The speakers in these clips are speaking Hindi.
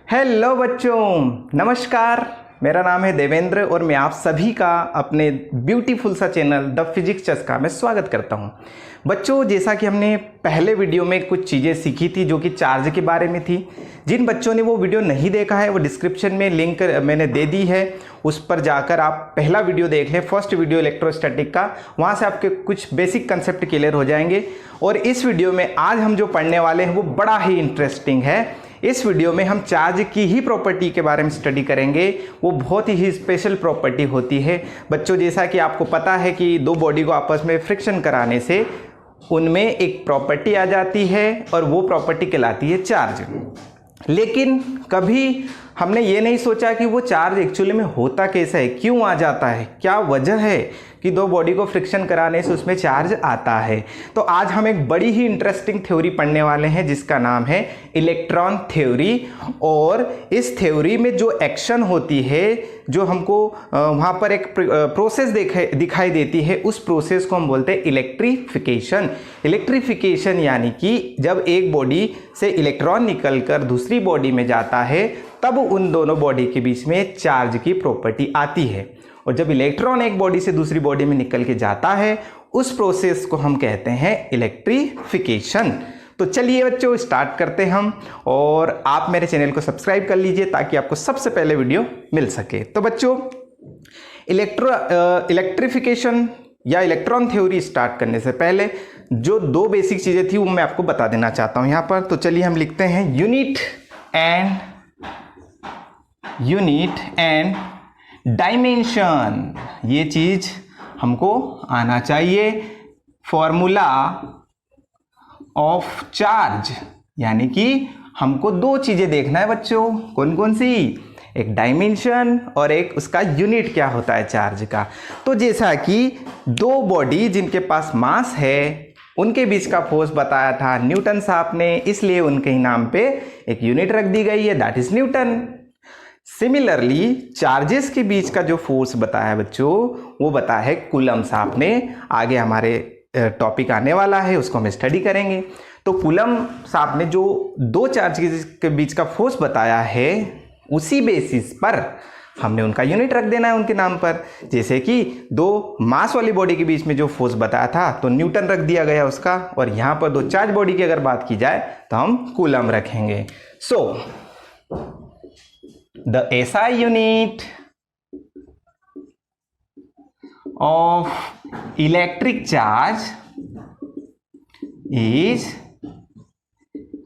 हेलो बच्चों, नमस्कार। मेरा नाम है देवेंद्र और मैं आप सभी का अपने ब्यूटीफुल सा चैनल द फिजिक्स चस्का में स्वागत करता हूं। बच्चों, जैसा कि हमने पहले वीडियो में कुछ चीज़ें सीखी थी जो कि चार्ज के बारे में थी। जिन बच्चों ने वो वीडियो नहीं देखा है वो डिस्क्रिप्शन में लिंक मैंने दे दी है, उस पर जाकर आप पहला वीडियो देख लें, फर्स्ट वीडियो इलेक्ट्रोस्टैटिक का। वहाँ से आपके कुछ बेसिक कंसेप्ट क्लियर हो जाएंगे। और इस वीडियो में आज हम जो पढ़ने वाले हैं वो बड़ा ही इंटरेस्टिंग है। इस वीडियो में हम चार्ज की ही प्रॉपर्टी के बारे में स्टडी करेंगे। वो बहुत ही स्पेशल प्रॉपर्टी होती है बच्चों। जैसा कि आपको पता है कि दो बॉडी को आपस में फ्रिक्शन कराने से उनमें एक प्रॉपर्टी आ जाती है और वो प्रॉपर्टी कहलाती है चार्ज। लेकिन कभी हमने ये नहीं सोचा कि वो चार्ज एक्चुअली में होता कैसा है, क्यों आ जाता है, क्या वजह है कि दो बॉडी को फ्रिक्शन कराने से उसमें चार्ज आता है। तो आज हम एक बड़ी ही इंटरेस्टिंग थ्योरी पढ़ने वाले हैं जिसका नाम है इलेक्ट्रॉन थ्योरी। और इस थ्योरी में जो एक्शन होती है, जो हमको वहाँ पर एक प्रोसेस दिखाई देती है, उस प्रोसेस को हम बोलते हैं इलेक्ट्रिफिकेशन। इलेक्ट्रिफिकेशन यानी कि जब एक बॉडी से इलेक्ट्रॉन निकलकर दूसरी बॉडी में जाता है तब उन दोनों बॉडी के बीच में चार्ज की प्रॉपर्टी आती है। और जब इलेक्ट्रॉन एक बॉडी से दूसरी बॉडी में निकल के जाता है उस प्रोसेस को हम कहते हैं इलेक्ट्रिफिकेशन। तो चलिए बच्चों, स्टार्ट करते हम। और आप मेरे चैनल को सब्सक्राइब कर लीजिए ताकि आपको सबसे पहले वीडियो मिल सके। तो बच्चों, इलेक्ट्रिफिकेशन या इलेक्ट्रॉन थ्योरी स्टार्ट करने से पहले जो दो बेसिक चीज़ें थी वो मैं आपको बता देना चाहता हूँ यहाँ पर। तो चलिए हम लिखते हैं यूनिट एंड डायमेंशन। ये चीज हमको आना चाहिए। फॉर्मूला ऑफ चार्ज, यानी कि हमको दो चीजें देखना है बच्चों। कौन कौन सी? एक डायमेंशन और एक उसका यूनिट क्या होता है चार्ज का। तो जैसा कि दो बॉडी जिनके पास मास है उनके बीच का फोर्स बताया था न्यूटन साहब ने, इसलिए उनके ही नाम पे एक यूनिट रख दी गई है, that is Newton. Similarly charges के बीच का जो फोर्स बताया है बच्चों वो बताया है कूलम साहब ने। आगे हमारे टॉपिक आने वाला है, उसको हम स्टडी करेंगे। तो कूलम साहब ने जो दो चार्ज के बीच का फोर्स बताया है उसी बेसिस पर हमने उनका यूनिट रख देना है उनके नाम पर। जैसे कि दो मास वाली बॉडी के बीच में जो फोर्स बताया था तो न्यूटन रख दिया गया उसका, और यहाँ पर दो चार्ज बॉडी की अगर बात की जाए तो हम कूलम रखेंगे। सो the SI unit of electric charge is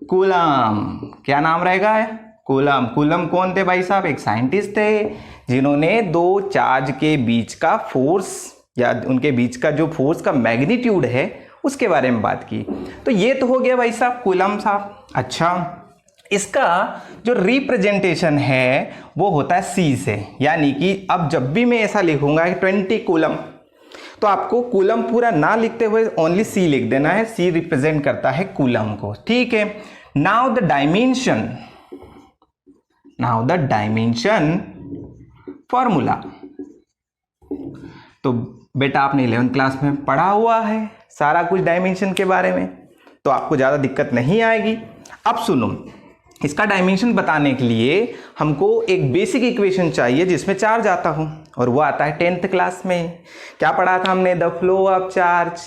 coulomb. क्या नाम रहेगा? कूलम। कूलम कौन थे भाई साहब? एक साइंटिस्ट थे जिन्होंने दो चार्ज के बीच का फोर्स या उनके बीच का जो फोर्स का मैग्नीट्यूड है उसके बारे में बात की। तो ये तो हो गया भाई साहब कूलम साहब। अच्छा, इसका जो रिप्रेजेंटेशन है वो होता है C से, यानी कि अब जब भी मैं ऐसा लिखूंगा 20 कूलम तो आपको कूलम पूरा ना लिखते हुए ओनली C लिख देना है। C रिप्रेजेंट करता है कूलम को, ठीक है। Now the dimension formula. तो बेटा आपने 11th क्लास में पढ़ा हुआ है सारा कुछ डायमेंशन के बारे में, तो आपको ज़्यादा दिक्कत नहीं आएगी। अब सुनो, इसका डायमेंशन बताने के लिए हमको एक बेसिक इक्वेशन चाहिए जिसमें चार्ज आता हो, और वो आता है 10th क्लास में। क्या पढ़ा था हमने? The flow of charge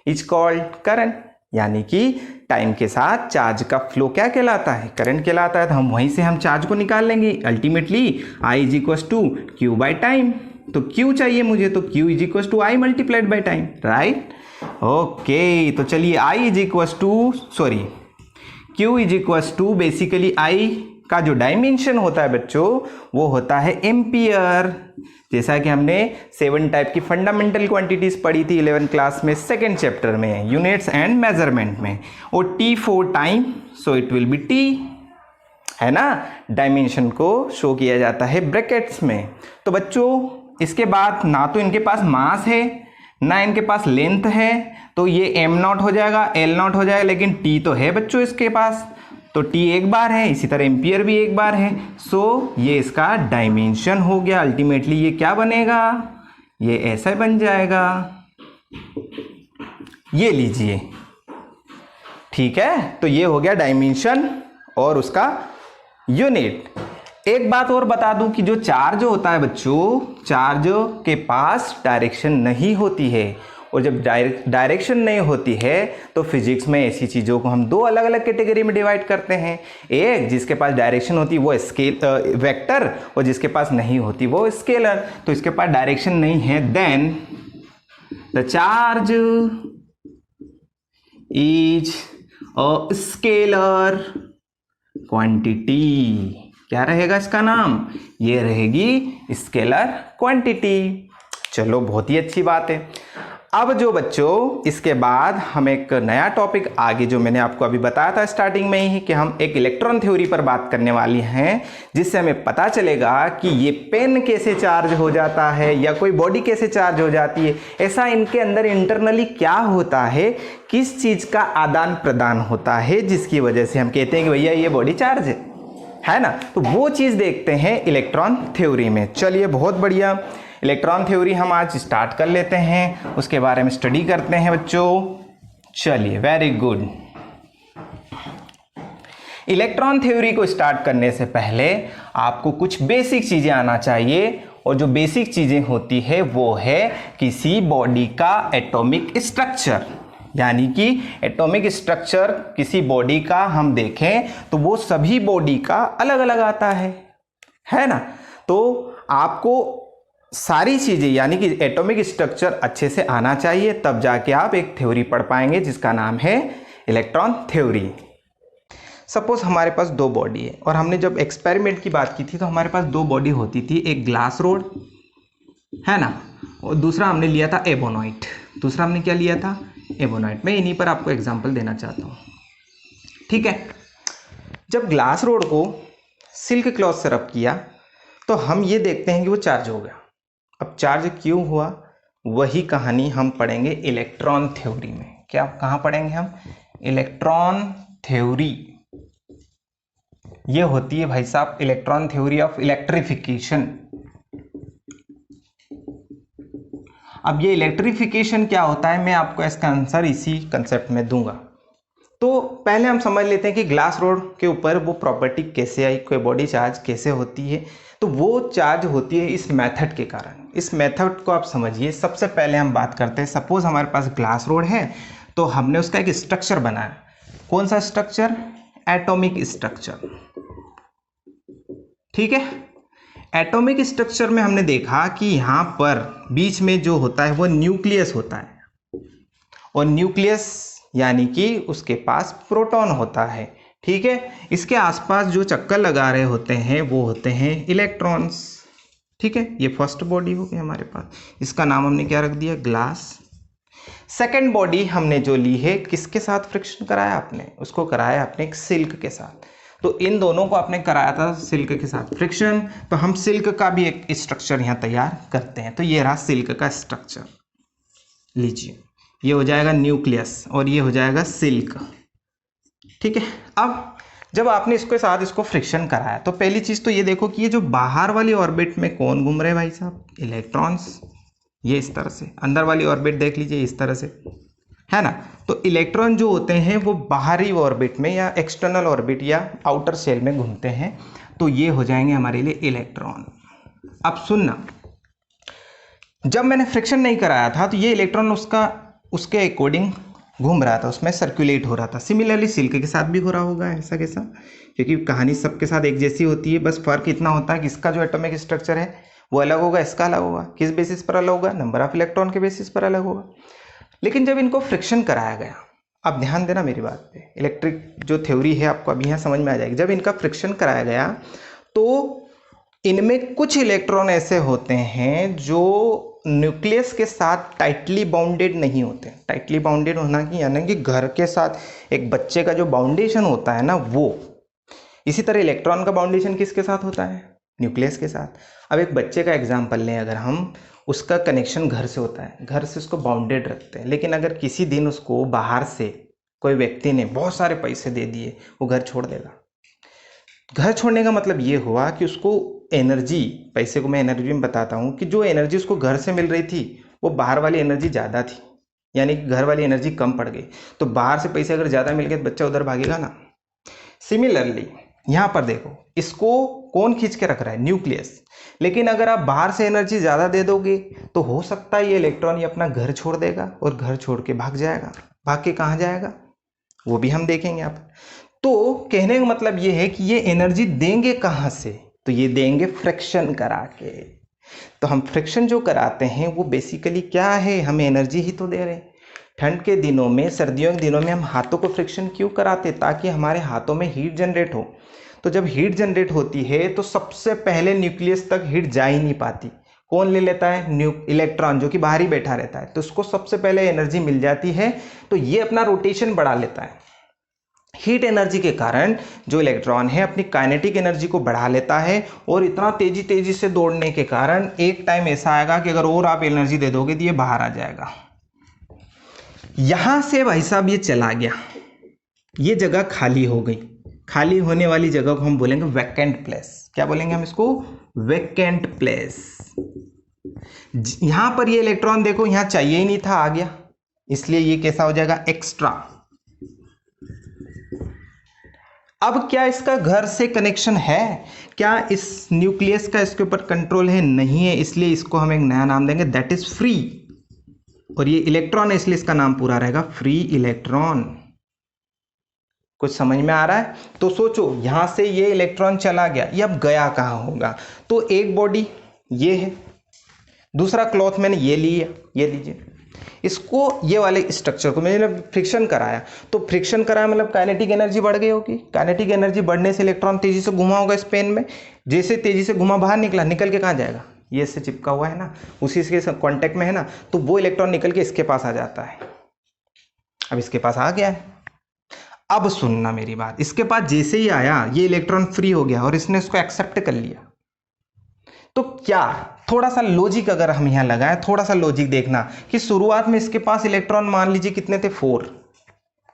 is called current, यानी कि टाइम के साथ चार्ज का फ्लो क्या कहलाता है? करंट कहलाता है। तो हम वहीं से हम चार्ज को निकाल लेंगे। Ultimately I is equal to Q by time. तो क्यू चाहिए मुझे, तो Q is equal to I multiplied by time, right? Okay, तो चलिए Q is equals to basically I का जो डायमेंशन होता है बच्चों वो होता है एम्पियर। जैसा कि हमने 7 टाइप की फंडामेंटल क्वांटिटीज पढ़ी थी 11th क्लास में, सेकेंड चैप्टर में, यूनिट्स एंड मेजरमेंट में। और T for time, so it will be T, है ना। डायमेंशन को शो किया जाता है ब्रैकेट्स में। तो बच्चों इसके बाद ना तो इनके पास मास है ना इनके पास लेंथ है, तो ये m0 हो जाएगा, L0 हो जाएगा, लेकिन T तो है बच्चों इसके पास, तो T एक बार है, इसी तरह एम्पियर भी एक बार है। सो ये इसका डायमेंशन हो गया। अल्टीमेटली ये क्या बनेगा? ये ऐसा बन जाएगा, ये लीजिए, ठीक है। तो ये हो गया डायमेंशन और उसका यूनिट। एक बात और बता दूं कि जो चार्ज होता है बच्चों, चार्ज के पास डायरेक्शन नहीं होती है, और जब डायरेक्शन नहीं होती है तो फिजिक्स में ऐसी चीज़ों को हम दो अलग अलग कैटेगरी में डिवाइड करते हैं। एक जिसके पास डायरेक्शन होती है वो वेक्टर, और जिसके पास नहीं होती वो स्केलर। तो इसके पास डायरेक्शन नहीं है, then the charge is a scalar quantity. क्या रहेगा इसका नाम? ये रहेगी स्केलर क्वांटिटी। चलो बहुत ही अच्छी बात है। अब जो बच्चों इसके बाद हम एक नया टॉपिक आगे, जो मैंने आपको अभी बताया था स्टार्टिंग में ही, कि हम एक इलेक्ट्रॉन थ्योरी पर बात करने वाली हैं, जिससे हमें पता चलेगा कि ये पेन कैसे चार्ज हो जाता है या कोई बॉडी कैसे चार्ज हो जाती है, ऐसा इनके अंदर इंटरनली क्या होता है, किस चीज़ का आदान प्रदान होता है जिसकी वजह से हम कहते हैं कि भैया ये बॉडी चार्ज है ना। तो वो चीज़ देखते हैं इलेक्ट्रॉन थ्योरी में। चलिए बहुत बढ़िया, इलेक्ट्रॉन थ्योरी हम आज स्टार्ट कर लेते हैं, उसके बारे में स्टडी करते हैं बच्चों। चलिए वेरी गुड। इलेक्ट्रॉन थ्योरी को स्टार्ट करने से पहले आपको कुछ बेसिक चीज़ें आना चाहिए, और जो बेसिक चीज़ें होती है वो है किसी बॉडी का एटॉमिक स्ट्रक्चर। यानी कि एटॉमिक स्ट्रक्चर किसी बॉडी का हम देखें तो वो सभी बॉडी का अलग अलग आता है ना। तो आपको सारी चीज़ें यानी कि एटॉमिक स्ट्रक्चर अच्छे से आना चाहिए, तब जाके आप एक थ्योरी पढ़ पाएंगे जिसका नाम है इलेक्ट्रॉन थ्योरी। सपोज हमारे पास दो बॉडी है, और हमने जब एक्सपेरिमेंट की बात की थी तो हमारे पास दो बॉडी होती थी, एक ग्लास रोड है ना, और दूसरा हमने लिया था एबोनाइट। दूसरा हमने क्या लिया था? एबोनाइट। मैं इन्हीं पर आपको एग्जांपल देना चाहता हूँ, ठीक है। जब ग्लास रोड को सिल्क क्लॉथ से रब किया तो हम ये देखते हैं कि वो चार्ज हो गया। अब चार्ज क्यों हुआ, वही कहानी हम पढ़ेंगे इलेक्ट्रॉन थ्योरी में। क्या कहाँ पढ़ेंगे हम? Electron theory. ये होती है भाई साहब इलेक्ट्रॉन थ्योरी ऑफ इलेक्ट्रिफिकेशन। अब ये इलेक्ट्रिफिकेशन क्या होता है, मैं आपको इसका आंसर इसी कंसेप्ट में दूंगा। तो पहले हम समझ लेते हैं कि ग्लास रोड के ऊपर वो प्रॉपर्टी कैसे आई, कोई बॉडी चार्ज कैसे होती है। तो वो चार्ज होती है इस मेथड के कारण। इस मेथड को आप समझिए। सबसे पहले हम बात करते हैं, सपोज हमारे पास ग्लास रोड है, तो हमने उसका एक स्ट्रक्चर बनाया। कौन सा स्ट्रक्चर? एटॉमिक स्ट्रक्चर, ठीक है। एटॉमिक स्ट्रक्चर में हमने देखा कि यहाँ पर बीच में जो होता है वो न्यूक्लियस होता है, और न्यूक्लियस यानी कि उसके पास प्रोटॉन होता है, ठीक है। इसके आसपास जो चक्कर लगा रहे होते हैं वो होते हैं इलेक्ट्रॉन्स, ठीक है। ये फर्स्ट बॉडी हो गई हमारे पास, इसका नाम हमने क्या रख दिया? ग्लास। सेकेंड बॉडी हमने जो ली है, किसके साथ फ्रिक्शन कराया आपने? उसको कराया आपने एक सिल्क के साथ। तो इन दोनों को आपने कराया था सिल्क के साथ फ्रिक्शन, तो हम सिल्क का भी एक स्ट्रक्चर यहाँ तैयार करते हैं। तो ये रहा सिल्क का स्ट्रक्चर, लीजिए। ये हो जाएगा न्यूक्लियस और ये हो जाएगा सिल्क, ठीक है। अब जब आपने इसके साथ इसको फ्रिक्शन कराया तो पहली चीज़ तो ये देखो कि ये जो बाहर वाली ऑर्बिट में कौन घूम रहे हैं भाई साहब? इलेक्ट्रॉन्स। ये इस तरह से अंदर वाली ऑर्बिट देख लीजिए, इस तरह से, है ना। तो इलेक्ट्रॉन जो होते हैं वो बाहरी ऑर्बिट में या एक्सटर्नल ऑर्बिट या आउटर शेल में घूमते हैं, तो ये हो जाएंगे हमारे लिए इलेक्ट्रॉन। अब सुनना, जब मैंने फ्रिक्शन नहीं कराया था तो ये इलेक्ट्रॉन उसके अकॉर्डिंग घूम रहा था, उसमें सर्कुलेट हो रहा था। सिमिलरली सिल्क के साथ भी हो रहा होगा ऐसा कैसा, क्योंकि कहानी सबके साथ एक जैसी होती है। बस फर्क इतना होता है कि इसका जो एटॉमिक स्ट्रक्चर है वो अलग होगा, इसका अलग होगा। किस बेसिस पर अलग होगा? नंबर ऑफ इलेक्ट्रॉन के बेसिस पर अलग होगा। लेकिन जब इनको फ्रिक्शन कराया गया, अब ध्यान देना मेरी बात पे, इलेक्ट्रिक जो थ्योरी है आपको अभी यहाँ समझ में आ जाएगी। जब इनका फ्रिक्शन कराया गया तो इनमें कुछ इलेक्ट्रॉन ऐसे होते हैं जो न्यूक्लियस के साथ टाइटली बाउंडेड नहीं होते। टाइटली बाउंडेड होना कि यानी कि घर के साथ एक बच्चे का जो बाउंडेशन होता है ना, वो इसी तरह इलेक्ट्रॉन का बाउंडेशन किसके साथ होता है? न्यूक्लियस के साथ। अब एक बच्चे का एग्जाम्पल लें, अगर हम, उसका कनेक्शन घर से होता है, घर से उसको बाउंडेड रखते हैं। लेकिन अगर किसी दिन उसको बाहर से कोई व्यक्ति ने बहुत सारे पैसे दे दिए, वो घर छोड़ देगा। घर छोड़ने का मतलब ये हुआ कि उसको एनर्जी, पैसे को मैं एनर्जी में बताता हूँ, कि जो एनर्जी उसको घर से मिल रही थी वो बाहर वाली एनर्जी ज़्यादा थी, यानी कि घर वाली एनर्जी कम पड़ गई। तो बाहर से पैसे अगर ज़्यादा मिल गए तो बच्चा उधर भागेगा ना। सिमिलरली यहाँ पर देखो, इसको कौन खींच के रख रहा है? न्यूक्लियस। लेकिन अगर आप बाहर से एनर्जी ज़्यादा दे दोगे तो हो सकता है ये इलेक्ट्रॉन ये अपना घर छोड़ देगा और घर छोड़ के भाग जाएगा। भाग के कहाँ जाएगा वो भी हम देखेंगे आप। तो कहने का मतलब ये है कि ये एनर्जी देंगे कहाँ से? तो ये देंगे फ्रिक्शन करा के। तो हम फ्रिक्शन जो कराते हैं वो बेसिकली क्या है? हमें एनर्जी ही तो दे रहे हैं। ठंड के दिनों में, सर्दियों के दिनों में हम हाथों को फ्रिक्शन क्यों कराते? ताकि हमारे हाथों में हीट जनरेट हो। तो जब हीट जनरेट होती है तो सबसे पहले न्यूक्लियस तक हीट जा ही नहीं पाती। कौन ले लेता है? इलेक्ट्रॉन, जो कि बाहर ही बैठा रहता है। तो उसको सबसे पहले एनर्जी मिल जाती है, तो ये अपना रोटेशन बढ़ा लेता है। हीट एनर्जी के कारण जो इलेक्ट्रॉन है अपनी काइनेटिक एनर्जी को बढ़ा लेता है, और इतना तेजी से दौड़ने के कारण एक टाइम ऐसा आएगा कि अगर और आप एनर्जी दे दोगे तो ये बाहर आ जाएगा। यहां से भाई साहब ये चला गया, ये जगह खाली हो गई। खाली होने वाली जगह को हम बोलेंगे वैकेंट प्लेस। क्या बोलेंगे हम इसको? Vacant place. यहां पर ये इलेक्ट्रॉन देखो, यहां चाहिए ही नहीं था, आ गया, इसलिए ये कैसा हो जाएगा? एक्स्ट्रा। अब क्या इसका घर से कनेक्शन है? क्या इस न्यूक्लियस का इसके ऊपर कंट्रोल है? नहीं है, इसलिए इसको हम एक नया नाम देंगे, दैट इज फ्री। और ये इलेक्ट्रॉन है इसलिए इसका नाम पूरा रहेगा फ्री इलेक्ट्रॉन। कुछ समझ में आ रहा है? तो सोचो, यहां से ये इलेक्ट्रॉन चला गया, ये अब गया कहां होगा? तो एक बॉडी ये है, दूसरा क्लॉथ मैंने ये लिया, ये लीजिए, इसको, ये वाले स्ट्रक्चर को मैंने फ्रिक्शन कराया। तो फ्रिक्शन कराया मतलब काइनेटिक एनर्जी बढ़ गई होगी। काइनेटिक एनर्जी बढ़ने से इलेक्ट्रॉन तेजी से घुमा होगा स्पेन में। जैसे तेजी से घुमा, बाहर निकला, निकल के कहाँ जाएगा? ये इससे चिपका हुआ है ना, उसी के कांटेक्ट में है ना, तो वो इलेक्ट्रॉन निकल के इसके पास आ जाता है। अब इसके पास आ गया है। अब सुनना मेरी बात, इसके पास जैसे ही आया ये इलेक्ट्रॉन फ्री हो गया और इसने इसको एक्सेप्ट कर लिया। तो क्या थोड़ा सा लॉजिक अगर हम यहां लगाएं, थोड़ा सा लॉजिक देखना कि शुरुआत में इसके पास इलेक्ट्रॉन मान लीजिए कितने थे? 4।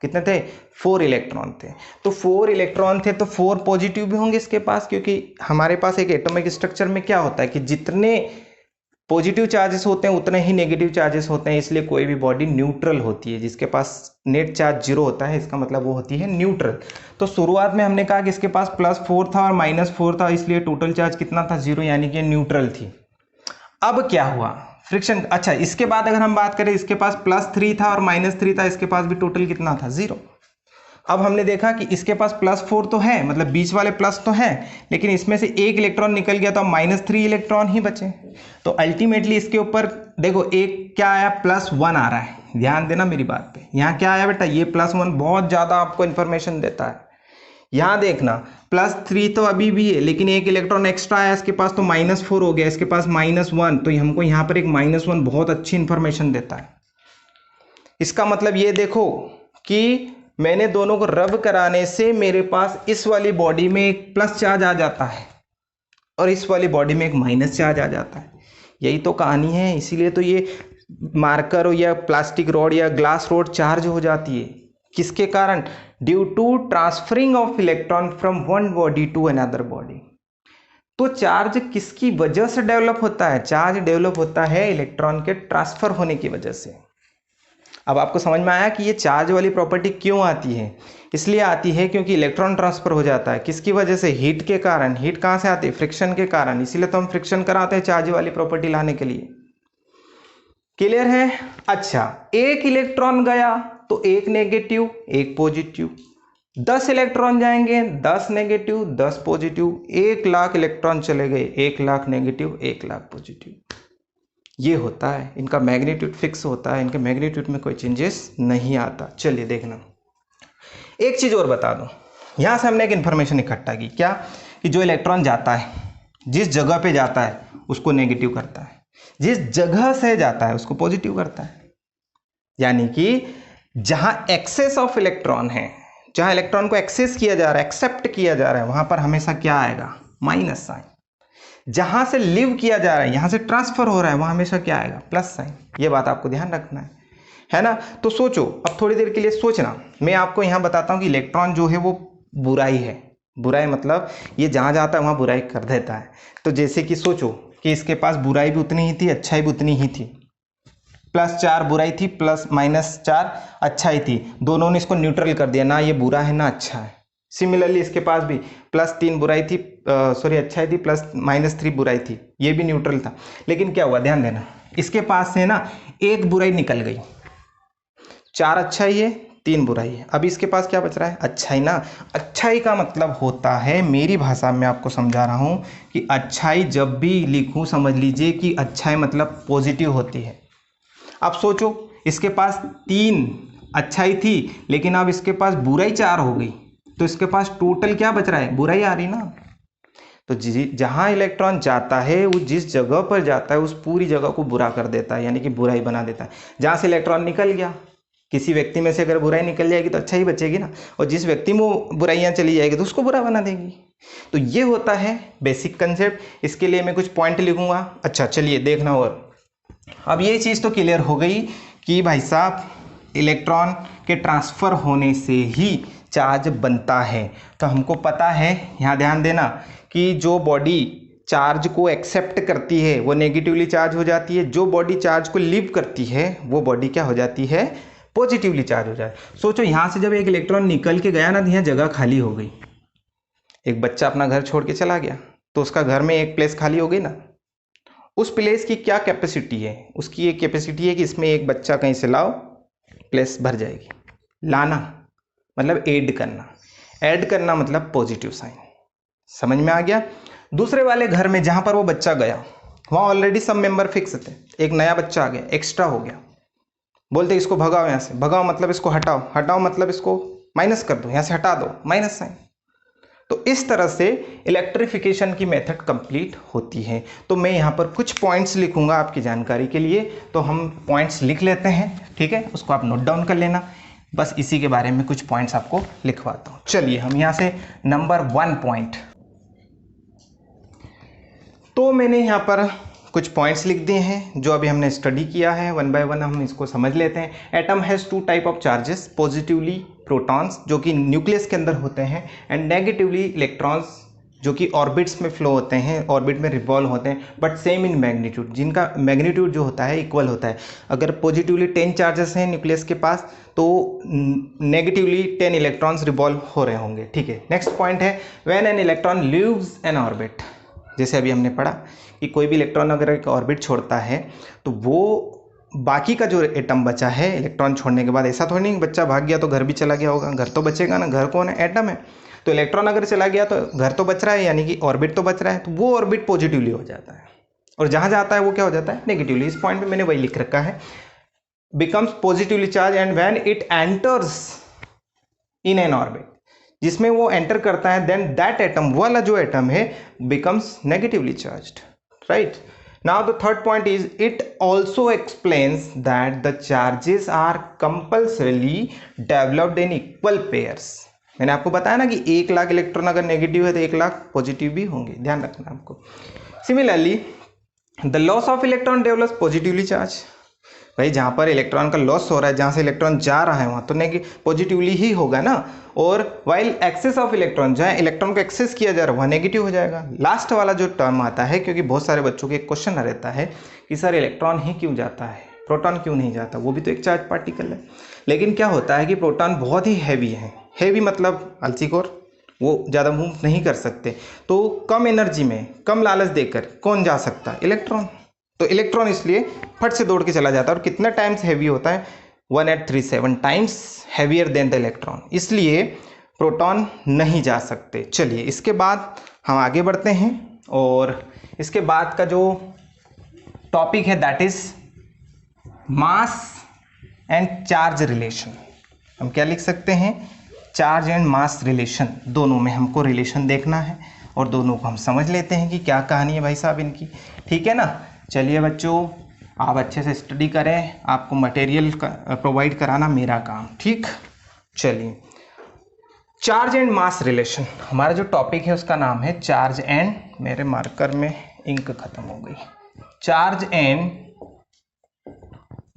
कितने थे? 4 इलेक्ट्रॉन थे। तो 4 इलेक्ट्रॉन थे तो 4 पॉजिटिव भी होंगे इसके पास, क्योंकि हमारे पास एक एटॉमिक स्ट्रक्चर में क्या होता है कि जितने पॉजिटिव चार्जेस होते हैं उतने ही नेगेटिव चार्जेस होते हैं। इसलिए कोई भी बॉडी न्यूट्रल होती है। जिसके पास नेट चार्ज 0 होता है, इसका मतलब वो होती है न्यूट्रल। तो शुरुआत में हमने कहा कि इसके पास +4 था और -4 था, इसलिए टोटल चार्ज कितना था? 0, यानी कि न्यूट्रल थी। अब क्या हुआ? फ्रिक्शन। अच्छा, इसके बाद अगर हम बात करें, इसके पास +3 था और -3 था, इसके पास भी टोटल कितना था? 0। अब हमने देखा कि इसके पास +4 तो है, मतलब बीच वाले प्लस तो है, लेकिन इसमें से एक इलेक्ट्रॉन निकल गया तो अब -3 इलेक्ट्रॉन ही बचे। तो अल्टीमेटली इसके ऊपर देखो, एक क्या आया? +1 आ रहा है। ध्यान देना मेरी बात पे। यहाँ क्या आया बेटा? ये +1 बहुत ज़्यादा आपको इन्फॉर्मेशन देता है। यहाँ देखना, +3 तो अभी भी है, लेकिन एक इलेक्ट्रॉन एक्स्ट्रा आया इसके पास, तो -4 हो गया, इसके पास -1। तो हमको यहाँ पर एक -1 बहुत अच्छी इंफॉर्मेशन देता है। इसका मतलब ये देखो कि मैंने दोनों को रब कराने से मेरे पास इस वाली बॉडी में एक प्लस चार्ज आ जाता है और इस वाली बॉडी में एक माइनस चार्ज आ जाता है। यही तो कहानी है। इसीलिए तो ये मार्कर या प्लास्टिक रॉड या ग्लास रॉड चार्ज हो जाती है। किसके कारण? Due to transferring of electron from one body to another body. तो चार्ज किसकी वजह से डेवलप होता है? चार्ज डेवलप होता है इलेक्ट्रॉन के ट्रांसफर होने की वजह से। अब आपको समझ में आया कि ये चार्ज वाली प्रॉपर्टी क्यों आती है? इसलिए आती है क्योंकि इलेक्ट्रॉन ट्रांसफर हो जाता है। किसकी वजह से? हीट के कारण। हीट कहाँ से आती है? फ्रिक्शन के कारण। इसीलिए तो हम फ्रिक्शन कराते हैं चार्ज वाली प्रॉपर्टी लाने के लिए। क्लियर है? अच्छा, एक इलेक्ट्रॉन गया तो एक नेगेटिव एक पॉजिटिव, 10 इलेक्ट्रॉन जाएंगे 10 नेगेटिव 10 पॉजिटिव, 1 लाख इलेक्ट्रॉन चले गए, 1 लाख नेगेटिव 1 लाख पॉजिटिव। ये होता है, इनका मैग्नीट्यूड फिक्स होता है, इनके मैग्नीट्यूड में कोई चेंजेस नहीं आता। चलिए देखना, एक चीज़ और बता दूं, यहाँ से हमने एक इन्फॉर्मेशन इकट्ठा की। क्या? कि जो इलेक्ट्रॉन जाता है, जिस जगह पे जाता है उसको नेगेटिव करता है, जिस जगह से जाता है उसको पॉजिटिव करता है। यानी कि जहाँ एक्सेस ऑफ इलेक्ट्रॉन है, जहाँ इलेक्ट्रॉन को एक्सेस किया जा रहा है, एक्सेप्ट किया जा रहा है, वहाँ पर हमेशा क्या आएगा? Minus sign. जहां से लिव किया जा रहा है, यहां से ट्रांसफर हो रहा है, वहां हमेशा क्या आएगा? Plus sign. ये बात आपको ध्यान रखना है ना? तो सोचो, अब थोड़ी देर के लिए सोचना। मैं आपको यहां बताता हूं कि इलेक्ट्रॉन जो है वो बुराई है। बुराई मतलब ये जहां जाता है वहां बुराई कर देता है। तो जैसे कि सोचो कि इसके पास बुराई भी उतनी ही थी, अच्छाई भी उतनी ही थी। +4 बुराई थी, -4 अच्छाई थी। दोनों ने इसको न्यूट्रल कर दिया, ना ये बुरा है ना अच्छा है। सिमिलरली इसके पास भी +3 बुराई थी, सॉरी अच्छाई थी, +-3 बुराई थी, ये भी न्यूट्रल था। लेकिन क्या हुआ, ध्यान देना, इसके पास से ना 1 बुराई निकल गई, 4 अच्छाई है, 3 बुराई है। अब इसके पास क्या बच रहा है, अच्छाई ना। अच्छाई का मतलब होता है, मेरी भाषा में आपको समझा रहा हूँ कि अच्छाई जब भी लिखूँ समझ लीजिए कि अच्छाई मतलब पॉजिटिव होती है। अब सोचो, इसके पास 3 अच्छाई थी, लेकिन अब इसके पास बुराई 4 हो गई, तो इसके पास टोटल क्या बच रहा है, बुराई आ रही ना। तो जहाँ इलेक्ट्रॉन जाता है, वो जिस जगह पर जाता है उस पूरी जगह को बुरा कर देता है, यानी कि बुराई बना देता है। जहाँ से इलेक्ट्रॉन निकल गया, किसी व्यक्ति में से अगर बुराई निकल जाएगी तो अच्छा ही बचेगी ना, और जिस व्यक्ति में बुराइयाँ चली जाएगी तो उसको बुरा बना देगी। तो ये होता है बेसिक कंसेप्ट। इसके लिए मैं कुछ पॉइंट लिखूंगा। अच्छा चलिए देखना। और अब ये चीज़ तो क्लियर हो गई कि भाई साहब इलेक्ट्रॉन के ट्रांसफ़र होने से ही चार्ज बनता है। तो हमको पता है, यहाँ ध्यान देना, कि जो बॉडी चार्ज को एक्सेप्ट करती है वो नेगेटिवली चार्ज हो जाती है, जो बॉडी चार्ज को लीव करती है वो बॉडी क्या हो जाती है, पॉजिटिवली चार्ज हो जाए। सोचो यहाँ से जब एक इलेक्ट्रॉन निकल के गया ना, तो यहाँ जगह खाली हो गई। एक बच्चा अपना घर छोड़ के चला गया तो उसका घर में एक प्लेस खाली हो गई ना। उस प्लेस की क्या कैपेसिटी है, उसकी एक कैपेसिटी है कि इसमें एक बच्चा कहीं से लाओ, प्लेस भर जाएगी। लाना मतलब ऐड करना, ऐड करना मतलब पॉजिटिव साइन। समझ में आ गया। दूसरे वाले घर में जहाँ पर वो बच्चा गया वहाँ ऑलरेडी सब मेंबर फिक्स थे, एक नया बच्चा आ गया, एक्स्ट्रा हो गया। बोलते इसको भगाओ यहाँ से, भगाओ मतलब इसको हटाओ, हटाओ मतलब इसको माइनस कर दो, यहाँ से हटा दो, माइनस साइन। तो इस तरह से इलेक्ट्रिफिकेशन की मेथड कंप्लीट होती है। तो मैं यहाँ पर कुछ पॉइंट्स लिखूंगा आपकी जानकारी के लिए, तो हम पॉइंट्स लिख लेते हैं, ठीक है, उसको आप नोट डाउन कर लेना। बस इसी के बारे में कुछ पॉइंट्स आपको लिखवाता हूँ। चलिए हम यहाँ से नंबर 1 पॉइंट, तो मैंने यहाँ पर कुछ पॉइंट्स लिख दिए हैं जो अभी हमने स्टडी किया है। 1 बाय 1 हम इसको समझ लेते हैं। Atom has 2 type of charges, positively protons जो कि न्यूक्लियस के अंदर होते हैं, एंड नेगेटिवली इलेक्ट्रॉन्स जो कि ऑर्बिट्स में फ्लो होते हैं, ऑर्बिट में रिवॉल्व होते हैं, बट सेम इन मैग्नीट्यूड, जिनका मैग्नीट्यूड जो होता है इक्वल होता है। अगर पॉजिटिवली 10 चार्जेस हैं न्यूक्लियस के पास तो नेगेटिवली 10 इलेक्ट्रॉन्स रिवॉल्व हो रहे होंगे, ठीक है। नेक्स्ट पॉइंट है when an electron leaves an orbit, जैसे अभी हमने पढ़ा कि कोई भी इलेक्ट्रॉन अगर एक ऑर्बिट छोड़ता है तो वो बाकी का जो एटम बचा है इलेक्ट्रॉन छोड़ने के बाद, ऐसा थोड़ी नहीं बच्चा भाग गया तो घर भी चला गया होगा, घर तो बचेगा ना, घर कौन है, एटम है। तो इलेक्ट्रॉन अगर चला गया तो घर तो बच रहा है, यानी कि ऑर्बिट तो बच रहा है, तो वो ऑर्बिट पॉजिटिवली हो जाता है, और जहाँ जाता है वो क्या हो जाता है, नेगेटिवली। इस पॉइंट पे मैंने वही लिख रखा है, becomes positively charge and when it enters in an orbit, जिसमें वो एंटर करता है, देन दैट एटम, वाला जो एटम है, becomes negatively charged, right. Now the third point is it also explains that the charges are compulsorily developed in equal pairs. मैंने आपको बताया ना कि 1 लाख इलेक्ट्रॉन अगर नेगेटिव है तो 1 लाख पॉजिटिव भी होंगे, ध्यान रखना आपको। Similarly the loss of electron develops positively charge, भाई जहाँ पर इलेक्ट्रॉन का लॉस हो रहा है, जहाँ से इलेक्ट्रॉन जा रहा है वहाँ तो पॉजिटिवली ही होगा ना। और वाइल एक्सेस ऑफ इलेक्ट्रॉन, जहाँ इलेक्ट्रॉन को एक्सेस किया जा रहा है वहाँ नेगेटिव हो जाएगा। लास्ट वाला जो टर्म आता है, क्योंकि बहुत सारे बच्चों के एक क्वेश्चन रहता है कि सर इलेक्ट्रॉन ही क्यों जाता है, प्रोटॉन क्यों नहीं जाता, वो भी तो एक चार्ज पार्टिकल है। लेकिन क्या होता है कि प्रोटॉन बहुत ही हैवी है, हैवी मतलब आलसीखोर, वो ज़्यादा मूव नहीं कर सकते, तो कम एनर्जी में कम लालच देकर कौन जा सकता है, इलेक्ट्रॉन। तो इलेक्ट्रॉन इसलिए फट से दौड़ के चला जाता है, और कितना टाइम्स हैवी होता है, 1837 times heavier than the electron, इसलिए प्रोटॉन नहीं जा सकते। चलिए इसके बाद हम आगे बढ़ते हैं, और इसके बाद का जो टॉपिक है that is mass and charge relation. हम क्या लिख सकते हैं, चार्ज एंड मास रिलेशन, दोनों में हमको रिलेशन देखना है, और दोनों को हम समझ लेते हैं कि क्या कहानी है भाई साहब इनकी, ठीक है ना। चलिए बच्चों, आप अच्छे से स्टडी करें, आपको मटेरियल प्रोवाइड कराना मेरा काम, ठीक। चलिए चार्ज एंड मास रिलेशन, हमारा जो टॉपिक है उसका नाम है चार्ज एंड, मेरे मार्कर में इंक खत्म हो गई, चार्ज एंड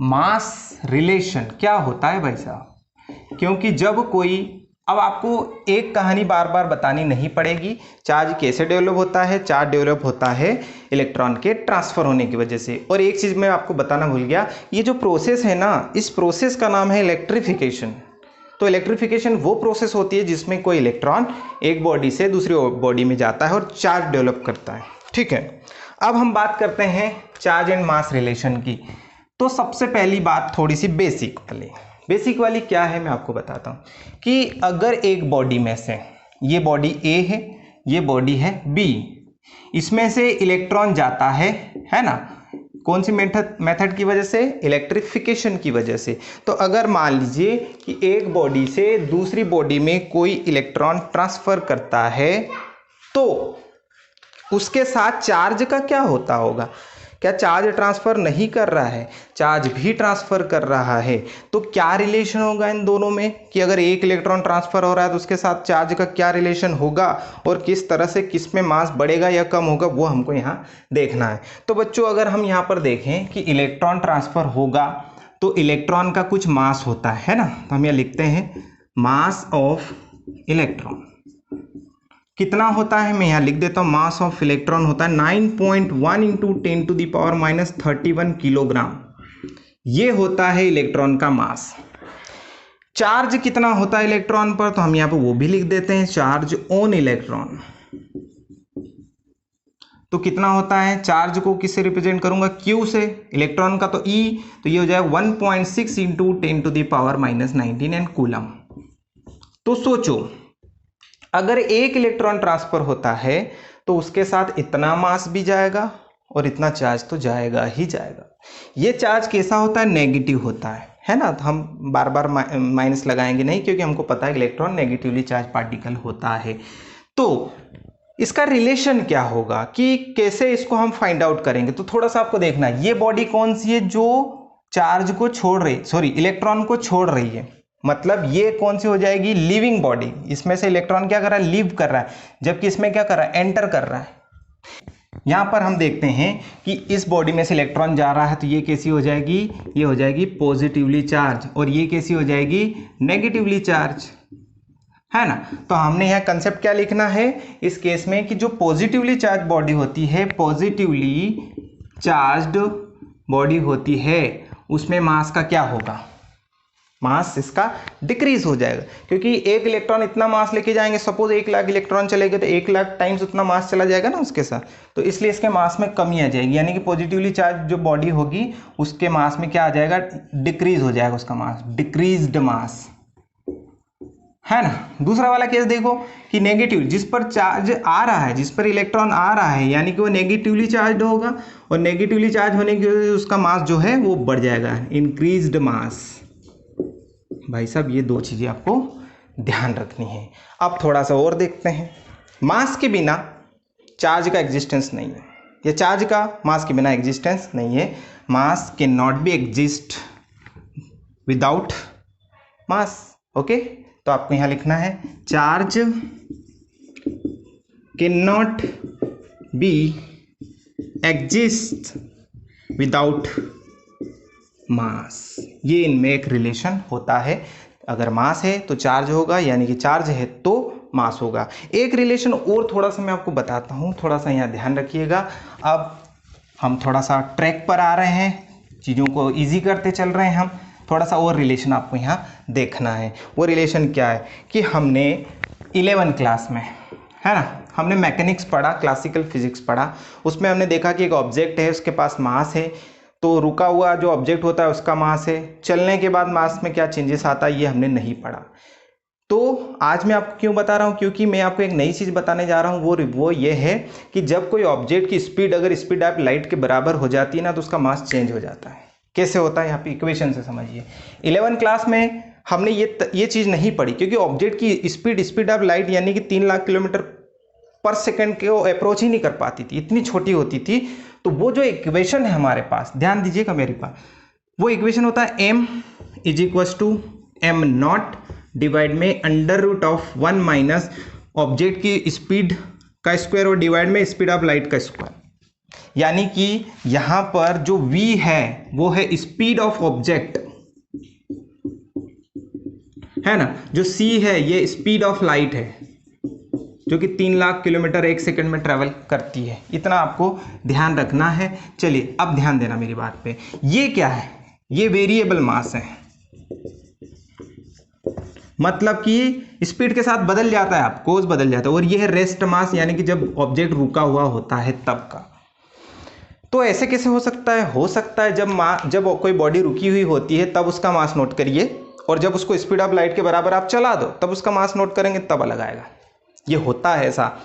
मास रिलेशन क्या होता है भाई साहब। क्योंकि जब कोई, अब आपको एक कहानी बार बार बतानी नहीं पड़ेगी, चार्ज कैसे डेवलप होता है, चार्ज डेवलप होता है इलेक्ट्रॉन के ट्रांसफर होने की वजह से। और एक चीज़ मैं आपको बताना भूल गया, ये जो प्रोसेस है ना, इस प्रोसेस का नाम है इलेक्ट्रिफिकेशन। तो इलेक्ट्रिफिकेशन वो प्रोसेस होती है जिसमें कोई इलेक्ट्रॉन एक बॉडी से दूसरी बॉडी में जाता है और चार्ज डेवलप करता है। ठीक है, अब हम बात करते हैं चार्ज एंड मास रिलेशन की। तो सबसे पहली बात थोड़ी सी बेसिक वाली क्या है मैं आपको बताता हूँ कि अगर एक बॉडी में से, ये बॉडी ए है, ये बॉडी है बी, इसमें से इलेक्ट्रॉन जाता है ना, कौन सी मेथड की वजह से? इलेक्ट्रिफिकेशन की वजह से। तो अगर मान लीजिए कि एक बॉडी से दूसरी बॉडी में कोई इलेक्ट्रॉन ट्रांसफर करता है तो उसके साथ चार्ज का क्या होता होगा? क्या चार्ज ट्रांसफर नहीं कर रहा है? चार्ज भी ट्रांसफर कर रहा है। तो क्या रिलेशन होगा इन दोनों में कि अगर एक इलेक्ट्रॉन ट्रांसफर हो रहा है तो उसके साथ चार्ज का क्या रिलेशन होगा और किस तरह से किस में मास बढ़ेगा या कम होगा वो हमको यहाँ देखना है। तो बच्चों अगर हम यहाँ पर देखें कि इलेक्ट्रॉन ट्रांसफर होगा तो इलेक्ट्रॉन का कुछ मास होता है ना, तो हम यहाँ लिखते हैं मास ऑफ इलेक्ट्रॉन कितना होता है, मैं यहाँ लिख देता हूँ मास ऑफ इलेक्ट्रॉन होता है 9.1 इंटू 10⁻⁻31 किलोग्राम। ये होता है इलेक्ट्रॉन का मास। चार्ज कितना होता है इलेक्ट्रॉन पर, तो हम यहाँ पर वो भी लिख देते हैं, चार्ज ऑन इलेक्ट्रॉन तो कितना होता है, चार्ज को किससे रिप्रेजेंट करूंगा, Q से, इलेक्ट्रॉन का तो E, तो ये हो जाएगा 1.6 इंटू 10⁻⁻19 एंड कूलम। तो सोचो अगर एक इलेक्ट्रॉन ट्रांसफर होता है तो उसके साथ इतना मास भी जाएगा और इतना चार्ज तो जाएगा ही जाएगा। ये चार्ज कैसा होता है, नेगेटिव होता है ना, तो हम बार बार माइनस लगाएंगे नहीं क्योंकि हमको पता है इलेक्ट्रॉन नेगेटिवली चार्ज पार्टिकल होता है। तो इसका रिलेशन क्या होगा कि कैसे इसको हम फाइंड आउट करेंगे, तो थोड़ा सा आपको देखना है ये बॉडी कौन सी है जो चार्ज को छोड़ रही, सॉरी इलेक्ट्रॉन को छोड़ रही है, मतलब ये कौन सी हो जाएगी, लिविंग बॉडी। इसमें से इलेक्ट्रॉन क्या कर रहा है, लिव कर रहा है, जबकि इसमें क्या कर रहा है, एंटर कर रहा है। यहां पर हम देखते हैं कि इस बॉडी में से इलेक्ट्रॉन जा रहा है तो ये कैसी हो जाएगी, ये हो जाएगी पॉजिटिवली चार्ज, और ये कैसी हो जाएगी, नेगेटिवली चार्ज, है ना। तो हमने यहाँ कंसेप्ट क्या लिखना है इस केस में कि जो पॉजिटिवली चार्ज बॉडी होती है, पॉजिटिवली चार्ज्ड बॉडी होती है, उसमें मास का क्या होगा, मास इसका डिक्रीज हो जाएगा, क्योंकि एक इलेक्ट्रॉन इतना मास लेके जाएंगे, सपोज 1 लाख इलेक्ट्रॉन चले गए तो 1 लाख टाइम्स उतना मास चला जाएगा ना उसके साथ, तो इसलिए इसके मास में कमी आ जाएगी, यानी कि पॉजिटिवली चार्ज जो बॉडी होगी उसके मास में क्या आ जाएगा, डिक्रीज हो जाएगा उसका मास, डिक्रीज्ड मास, है ना। दूसरा वाला केस देखो कि नेगेटिव, जिस पर चार्ज आ रहा है, जिस पर इलेक्ट्रॉन आ रहा है, यानी कि वो नेगेटिवली चार्ज होगा, और नेगेटिवली चार्ज होने की वजह से उसका मास जो है वो बढ़ जाएगा, इंक्रीज्ड मास। भाई साहब ये दो चीज़ें आपको ध्यान रखनी है। अब थोड़ा सा और देखते हैं, मास के बिना चार्ज का एग्जिस्टेंस नहीं है, या चार्ज का मास के बिना एग्जिस्टेंस नहीं है। Mass can not be exist without mass. Okay, तो आपको यहाँ लिखना है charge can not be exist without mass. ये इनमें एक रिलेशन होता है, अगर मास है तो चार्ज होगा, यानी कि चार्ज है तो मास होगा। एक रिलेशन और थोड़ा सा मैं आपको बताता हूँ, थोड़ा सा यहाँ ध्यान रखिएगा। अब हम थोड़ा सा ट्रैक पर आ रहे हैं, चीज़ों को इजी करते चल रहे हैं हम, थोड़ा सा और रिलेशन आपको यहाँ देखना है। वो रिलेशन क्या है कि हमने 11 क्लास में, है ना, हमने मैकेनिक्स पढ़ा, क्लासिकल फिजिक्स पढ़ा, उसमें हमने देखा कि एक ऑब्जेक्ट है, उसके पास मास है, तो रुका हुआ जो ऑब्जेक्ट होता है उसका मास है, चलने के बाद मास में क्या चेंजेस आता है ये हमने नहीं पढ़ा। तो आज मैं आपको क्यों बता रहा हूँ, क्योंकि मैं आपको एक नई चीज़ बताने जा रहा हूँ, वो ये है कि जब कोई ऑब्जेक्ट की स्पीड अगर स्पीड ऑफ लाइट के बराबर हो जाती है ना, तो उसका मास चेंज हो जाता है। कैसे होता है यहाँ पे इक्वेशन से समझिए। 11 क्लास में हमने ये चीज़ नहीं पढ़ी, क्योंकि ऑब्जेक्ट की स्पीड ऑफ लाइट यानी कि 3 लाख किलोमीटर पर सेकेंड को अप्रोच ही नहीं कर पाती थी, इतनी छोटी होती थी। तो वो जो इक्वेशन है हमारे पास, ध्यान दीजिएगा मेरे पास, वो इक्वेशन होता है m = m0 डिवाइड में √1 माइनस ऑब्जेक्ट की स्पीड का स्क्वायर और डिवाइड में स्पीड ऑफ लाइट का स्क्वायर। यानी कि यहाँ पर जो v है वो है स्पीड ऑफ ऑब्जेक्ट, है ना, जो c है ये स्पीड ऑफ लाइट है, जो कि 3 लाख किलोमीटर 1 सेकंड में ट्रैवल करती है। इतना आपको ध्यान रखना है। चलिए अब ध्यान देना मेरी बात पे। ये क्या है, ये वेरिएबल मास है, मतलब कि स्पीड के साथ बदल जाता है, आप कोस बदल जाता है। और ये है रेस्ट मास, यानी कि जब ऑब्जेक्ट रुका हुआ होता है तब का। तो ऐसे कैसे हो सकता है? हो सकता है जब कोई बॉडी रुकी हुई होती है तब उसका मास नोट करिए, और जब उसको स्पीड ऑफ लाइट के बराबर आप चला दो तब उसका मास नोट करेंगे, तब अलग आएगा। ये होता है ऐसा।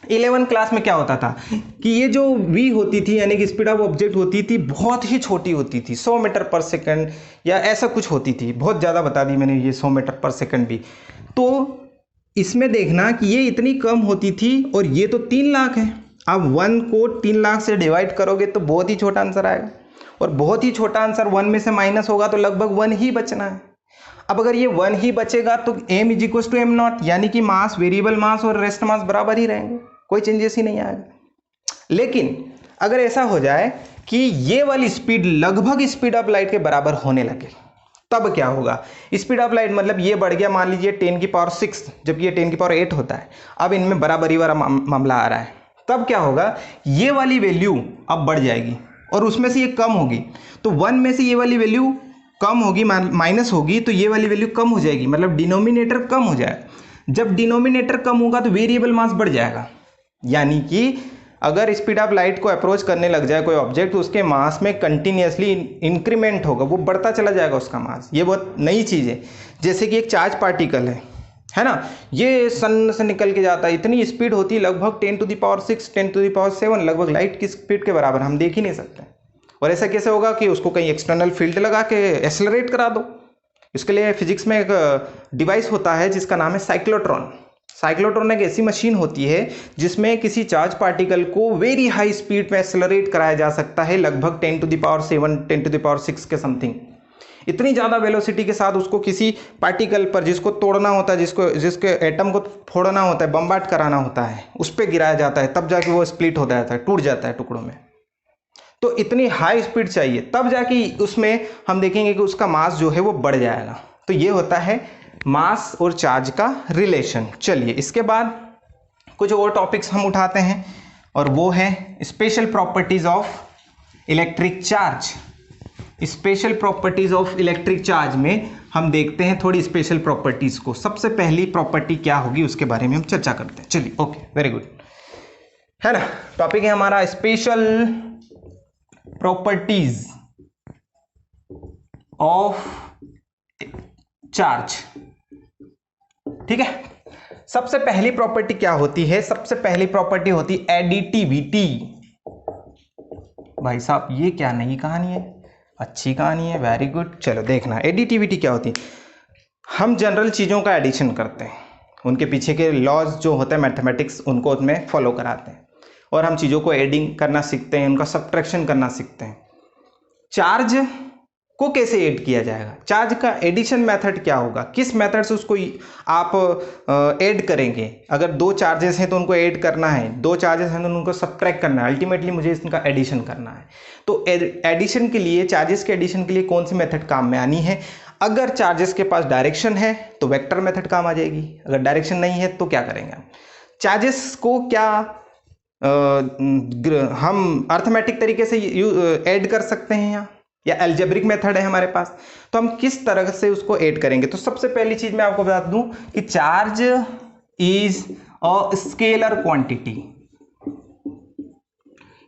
11 क्लास में क्या होता था कि ये जो v होती थी, यानी कि स्पीड ऑफ ऑब्जेक्ट होती थी, बहुत ही छोटी होती थी, 100 मीटर पर सेकंड या ऐसा कुछ होती थी। बहुत ज़्यादा बता दी मैंने, ये 100 मीटर पर सेकंड भी। तो इसमें देखना कि ये इतनी कम होती थी, और ये तो 3 लाख है। अब 1 को 3 लाख से डिवाइड करोगे तो बहुत ही छोटा आंसर आएगा, और बहुत ही छोटा आंसर 1 में से माइनस होगा तो लगभग 1 ही बचना है। अब अगर ये 1 ही बचेगा तो m is two m naught, यानी कि मास, वेरिएबल मास और रेस्ट मास बराबर ही रहेंगे, कोई चेंजेस ही नहीं आएगा। लेकिन अगर ऐसा हो जाए कि ये वाली स्पीड लगभग स्पीड ऑफ लाइट के बराबर होने लगे, तब क्या होगा? स्पीड ऑफ लाइट मतलब ये बढ़ गया, मान लीजिए 10 की पावर 6, जबकि ये 10 की पावर 8 होता है। अब इनमें बराबरी वाला मामला आ रहा है, तब क्या होगा? ये वाली वैल्यू अब बढ़ जाएगी और उसमें से ये कम होगी। तो 1 में से ये वाली वैल्यू कम होगी, माइनस होगी, तो ये वाली वैल्यू कम हो जाएगी, मतलब डिनोमिनेटर कम हो जाएगा। जब डिनोमिनेटर कम होगा तो वेरिएबल मास बढ़ जाएगा, यानी कि अगर स्पीड ऑफ लाइट को अप्रोच करने लग जाए कोई ऑब्जेक्ट, तो उसके मास में कंटिन्यूसली इंक्रीमेंट होगा, वो बढ़ता चला जाएगा उसका मास। ये बहुत नई चीज़ है। जैसे कि एक चार्ज पार्टिकल है ना, ये सन से निकल के जाता है, इतनी स्पीड होती है लगभग 10 to the power 6, 10 to the power 7, लगभग लाइट की स्पीड के बराबर, हम देख ही नहीं सकते। और ऐसा कैसे होगा कि उसको कहीं एक्सटर्नल फील्ड लगा के एक्सेलरेट करा दो। इसके लिए फिजिक्स में एक डिवाइस होता है जिसका नाम है साइक्लोट्रॉन। साइक्लोट्रॉन एक ऐसी मशीन होती है जिसमें किसी चार्ज पार्टिकल को वेरी हाई स्पीड में एक्सेलरेट कराया जा सकता है, लगभग 10 to the power 7, 10 to the power 6 के समथिंग। इतनी ज़्यादा वेलोसिटी के साथ उसको किसी पार्टिकल पर, जिसको तोड़ना होता है, जिसके एटम को फोड़ना होता है, बम्बार्ड कराना होता है, उस पर गिराया जाता है, तब जाके वो स्प्लिट हो जाता है, टूट जाता है टुकड़ों में। तो इतनी हाई स्पीड चाहिए, तब जाके उसमें हम देखेंगे कि उसका मास जो है वो बढ़ जाएगा। तो ये होता है मास और चार्ज का रिलेशन। चलिए इसके बाद कुछ और टॉपिक्स हम उठाते हैं, और वो है special properties of electric charge. Special properties of electric charge में हम देखते हैं थोड़ी स्पेशल प्रॉपर्टीज को। सबसे पहली प्रॉपर्टी क्या होगी उसके बारे में हम चर्चा करते हैं। चलिए, ओके, वेरी गुड, है ना। टॉपिक है हमारा स्पेशल प्रॉपर्टीज ऑफ चार्ज। ठीक है, सबसे पहली प्रॉपर्टी क्या होती है? सबसे पहली प्रॉपर्टी होती है एडिटिविटी। भाई साहब, ये क्या नई कहानी है? अच्छी कहानी है, वेरी गुड। चलो देखना एडिटिविटी क्या होती है। हम जनरल चीज़ों का एडिशन करते हैं, उनके पीछे के लॉज जो होते हैं मैथमेटिक्स, उनको उसमें फॉलो कराते हैं, और हम चीज़ों को एडिंग करना सीखते हैं, उनका सब्ट्रैक्शन करना सीखते हैं। चार्ज को कैसे ऐड किया जाएगा? चार्ज का एडिशन मेथड क्या होगा? किस मेथड से उसको आप ऐड करेंगे? अगर 2 चार्जेस हैं तो उनको ऐड करना है, 2 चार्जेस हैं तो उनको सब्ट्रैक्ट करना है, अल्टीमेटली मुझे इसका एडिशन करना है। तो एडिशन के लिए, चार्जेस के एडिशन के लिए कौन सी मेथड काम में आनी है? अगर चार्जेस के पास डायरेक्शन है तो वेक्टर मेथड काम आ जाएगी, अगर डायरेक्शन नहीं है तो क्या करेंगे? चार्जेस को क्या हम अर्थमेटिक तरीके से ऐड कर सकते हैं यहाँ, या अलजेब्रिक मेथड है हमारे पास, तो हम किस तरह से उसको ऐड करेंगे? तो सबसे पहली चीज मैं आपको बता दूं कि charge is a scalar quantity.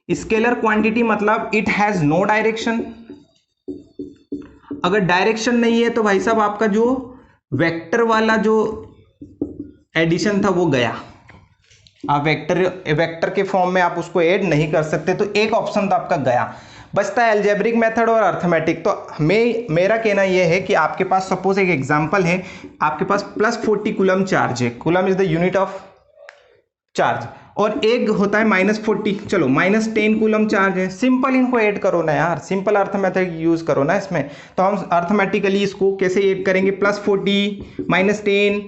Scalar quantity मतलब इट हैज नो डायरेक्शन। अगर डायरेक्शन नहीं है तो भाई साहब आपका जो वेक्टर वाला जो एडिशन था वो गया, आप वेक्टर के फॉर्म में आप उसको ऐड नहीं कर सकते, तो एक ऑप्शन तो आपका गया। बचता है एल्जेब्रिक मेथड और अर्थमेटिक। तो मेरा कहना यह है कि आपके पास सपोज एक एग्जांपल है, आपके पास +40 कूलम चार्ज है, coulomb is the unit of charge, और एक होता है -40, चलो -10 कूलम चार्ज है। सिंपल इनको ऐड करो ना यार, सिंपल अर्थमेटिक यूज करो ना इसमें। तो हम अर्थमेटिकली इसको कैसे ऐड करेंगे? +40 -10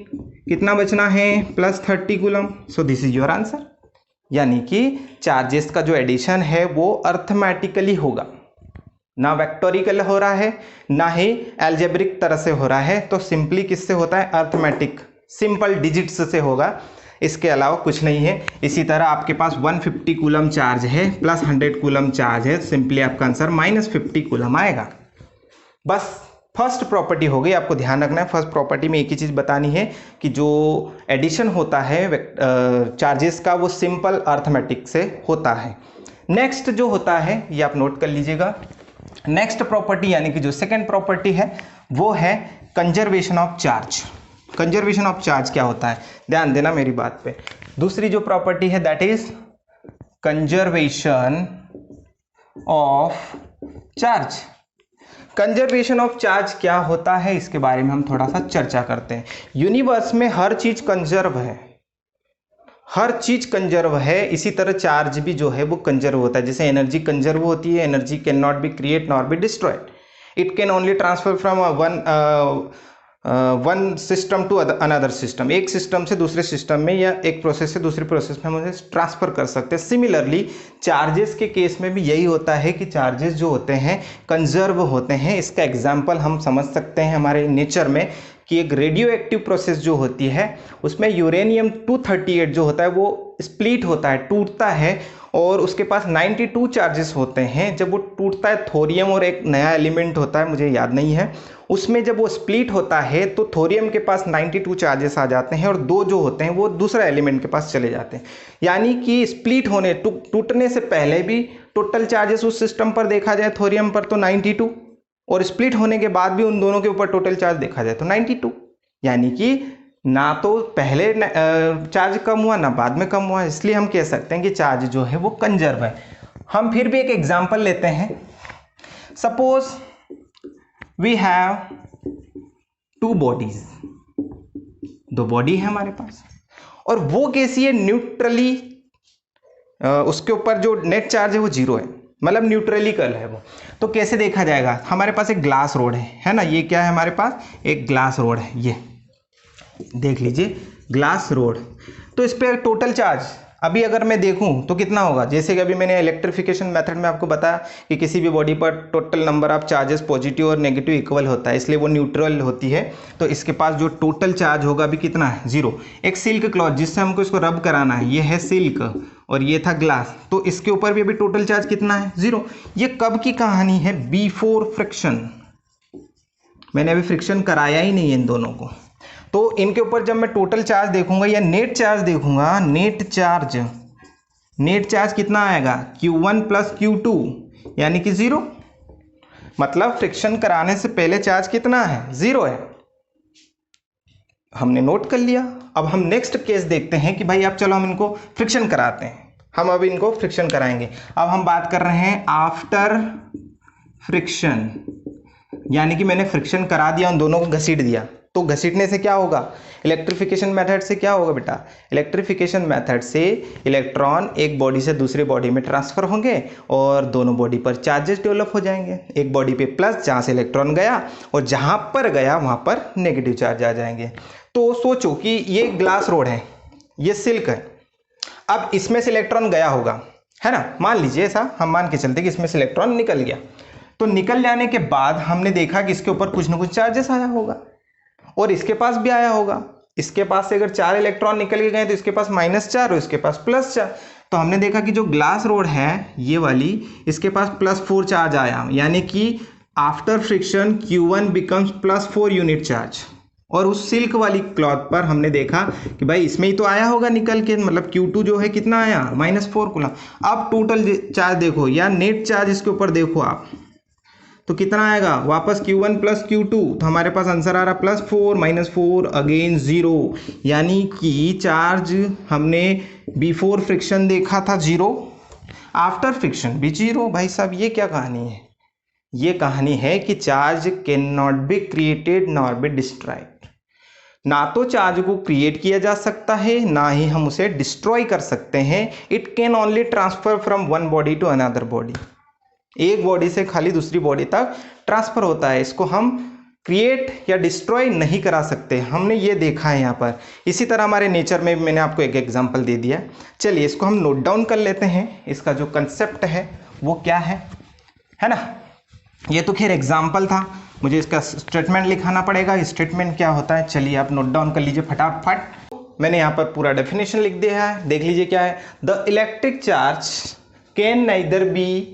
कितना बचना है? +30 coulomb. So this is your answer. यानी कि चार्जेस का जो एडिशन है वो अर्थमेटिकली होगा, ना वेक्टोरिकल हो रहा है, ना ही एल्जेब्रिक तरह से हो रहा है। तो सिंपली किससे होता है? अर्थमेटिक, सिंपल डिजिट्स से होगा, इसके अलावा कुछ नहीं है। इसी तरह आपके पास 150 कूलम चार्ज है +100 कूलम चार्ज है, सिंपली आपका आंसर -50 कूलम आएगा। बस फर्स्ट प्रॉपर्टी हो गई, आपको ध्यान रखना है फर्स्ट प्रॉपर्टी में एक ही चीज़ बतानी है कि जो एडिशन होता है चार्जेस का वो सिंपल अर्थमेटिक से होता है। नेक्स्ट जो होता है ये आप नोट कर लीजिएगा, नेक्स्ट प्रॉपर्टी यानी कि जो सेकंड प्रॉपर्टी है वो है conservation of charge. Conservation of charge क्या होता है, ध्यान देना मेरी बात पे। दूसरी जो प्रॉपर्टी है that is conservation of charge. Conservation of charge क्या होता है इसके बारे में हम थोड़ा सा चर्चा करते हैं। यूनिवर्स में हर चीज कंजर्व है, हर चीज कंजर्व है, इसी तरह चार्ज भी जो है वो कंजर्व होता है। जैसे एनर्जी कंजर्व होती है, energy can not be create not be destroyed, it can only transfer from one system to another system. एक सिस्टम से दूसरे सिस्टम में या एक प्रोसेस से दूसरे प्रोसेस में हम उसे ट्रांसफर कर सकते हैं। सिमिलरली चार्जेस के केस में भी यही होता है कि चार्जेस जो होते हैं कंजर्व होते हैं। इसका एग्जांपल हम समझ सकते हैं हमारे नेचर में कि एक रेडियो एक्टिव प्रोसेस जो होती है उसमें यूरेनियम 238 जो होता है वो स्प्लिट होता है, टूटता है, और उसके पास 92 चार्जेस होते हैं। जब वो टूटता है थोरियम और एक नया एलिमेंट होता है, मुझे याद नहीं है, उसमें जब वो स्प्लिट होता है तो थोरियम के पास 92 चार्जेस आ जाते हैं और 2 जो होते हैं वो दूसरा एलिमेंट के पास चले जाते हैं। यानी कि स्प्लिट होने टूटने से पहले भी टोटल चार्जेस उस सिस्टम पर देखा जाए थोरियम पर तो 92, और स्प्लिट होने के बाद भी उन दोनों के ऊपर टोटल चार्ज देखा जाए तो 92। यानी कि ना तो पहले चार्ज कम हुआ ना बाद में कम हुआ, इसलिए हम कह सकते हैं कि चार्ज जो है वो कंजर्व है। हम फिर भी एक एग्जांपल लेते हैं। Suppose we have 2 bodies, 2 body है हमारे पास, और वो कैसी है, न्यूट्रली उसके ऊपर जो नेट चार्ज है वो 0 है, मतलब न्यूट्रली कल है वो। तो कैसे देखा जाएगा, हमारे पास एक ग्लास रोड है ना, ये क्या है हमारे पास एक ग्लास रोड है, ये देख लीजिए ग्लास रोड। तो इस पर टोटल चार्ज अभी अगर मैं देखूं तो कितना होगा, जैसे कि अभी मैंने इलेक्ट्रिफिकेशन मेथड में आपको बताया कि किसी भी बॉडी पर total number of charges positive और नेगेटिव इक्वल होता है, इसलिए वो न्यूट्रल होती है। तो इसके पास जो टोटल चार्ज होगा अभी कितना है, 0। एक सिल्क क्लॉथ जिससे हमको इसको रब कराना है, ये है सिल्क और ये था ग्लास, तो इसके ऊपर भी अभी टोटल चार्ज कितना है, 0। ये कब की कहानी है, बिफोर फ्रिक्शन। मैंने अभी फ्रिक्शन कराया ही नहीं है इन दोनों को। तो इनके ऊपर जब मैं टोटल चार्ज देखूंगा या नेट चार्ज देखूंगा, नेट चार्ज कितना आएगा, Q1 प्लस Q2 यानी कि 0। मतलब फ्रिक्शन कराने से पहले चार्ज कितना है, 0 है। हमने नोट कर लिया। अब हम नेक्स्ट केस देखते हैं कि भाई अब चलो हम इनको फ्रिक्शन कराते हैं। हम अब इनको फ्रिक्शन कराएंगे। अब हम बात कर रहे हैं आफ्टर फ्रिक्शन, यानी कि मैंने फ्रिक्शन करा दिया, उन दोनों को घसीट दिया। तो घसीटने से क्या होगा, इलेक्ट्रिफिकेशन मेथड से क्या होगा बेटा, इलेक्ट्रिफिकेशन मेथड से इलेक्ट्रॉन एक बॉडी से दूसरी बॉडी में ट्रांसफर होंगे और दोनों बॉडी पर चार्जेस डेवलप हो जाएंगे। एक बॉडी पे प्लस जहाँ से इलेक्ट्रॉन गया और जहाँ पर गया वहाँ पर नेगेटिव चार्ज आ जाएंगे। तो सोचो कि ये ग्लास रोड है, ये सिल्क है, अब इसमें से इलेक्ट्रॉन गया होगा, है ना, मान लीजिए ऐसा हम मान के चलते कि इसमें से इलेक्ट्रॉन निकल गया। तो निकल जाने के बाद हमने देखा कि इसके ऊपर कुछ ना कुछ चार्जेस आया होगा और इसके पास भी आया होगा। इसके पास से अगर 4 इलेक्ट्रॉन निकल के गए तो इसके पास -4 और इसके पास +4। तो हमने देखा कि जो ग्लास रोड है ये वाली, इसके पास +4 चार्ज आया, यानी कि after friction Q1 becomes +4 unit charge. और उस सिल्क वाली क्लॉथ पर हमने देखा कि भाई इसमें ही तो आया होगा निकल के, मतलब Q2 जो है कितना आया, -4 कूलम। अब टोटल चार्ज देखो या नेट चार्ज इसके ऊपर देखो आप, तो कितना आएगा वापस Q1 प्लस Q2, तो हमारे पास आंसर आ रहा +4 -4 अगेन 0। यानी कि चार्ज हमने बिफोर फ्रिक्शन देखा था 0, आफ्टर फ्रिक्शन भी 0। भाई साहब ये क्या कहानी है, ये कहानी है कि charge can not be created nor be destroyed. ना तो चार्ज को क्रिएट किया जा सकता है ना ही हम उसे डिस्ट्रॉय कर सकते हैं। It can only transfer from one body to another body, एक बॉडी से खाली दूसरी बॉडी तक ट्रांसफर होता है। इसको हम क्रिएट या डिस्ट्रॉय नहीं करा सकते, हमने ये देखा है यहाँ पर। इसी तरह हमारे नेचर में मैंने आपको एक एग्जांपल दे दिया। चलिए इसको हम नोट डाउन कर लेते हैं, इसका जो कंसेप्ट है वो क्या है ना। ये तो खैर एग्जाम्पल था, मुझे इसका स्टेटमेंट लिखाना पड़ेगा। स्टेटमेंट क्या होता है, चलिए आप नोट डाउन कर लीजिए फटाफट। मैंने यहाँ पर पूरा डेफिनेशन लिख दिया है, देख लीजिए क्या है। The electric charge can neither be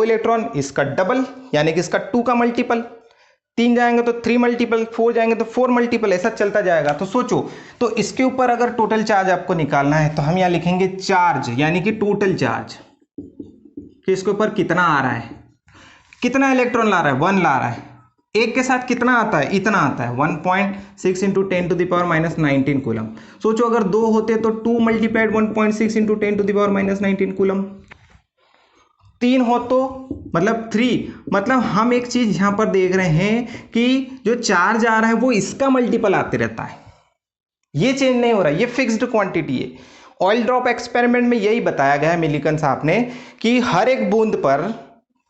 2 electron, इसका डबल यानी कि इसका 2 का मल्टीपल, 3 जाएंगे तो 3 मल्टीपल, 4 जाएंगे तो 4 मल्टीपल, ऐसा चलता जाएगा। तो सोचो, तो इसके ऊपर अगर टोटल चार्ज आपको निकालना है तो हम यहाँ लिखेंगे चार्ज यानी कि टोटल चार्ज, कि इसके ऊपर कितना आ रहा है, कितना इलेक्ट्रॉन ला रहा है, 1 ला रहा है। एक के साथ कितना आता है, इतना आता है, 1.6 into 10 to the power minus 19 coulomb. सोचो अगर 2 होते तो 2 multiplied 1.6 into 10 to the power minus 19 coulomb. 3 हो तो मतलब 3, मतलब हम एक चीज यहां पर देख रहे हैं कि जो चार्ज आ रहा है वो इसका मल्टीपल आते रहता है, ये चेंज नहीं हो रहा है, ये फिक्स्ड क्वांटिटी है। ऑयल ड्रॉप एक्सपेरिमेंट में यही बताया गया है मिलिकन साहब ने कि हर एक बूंद पर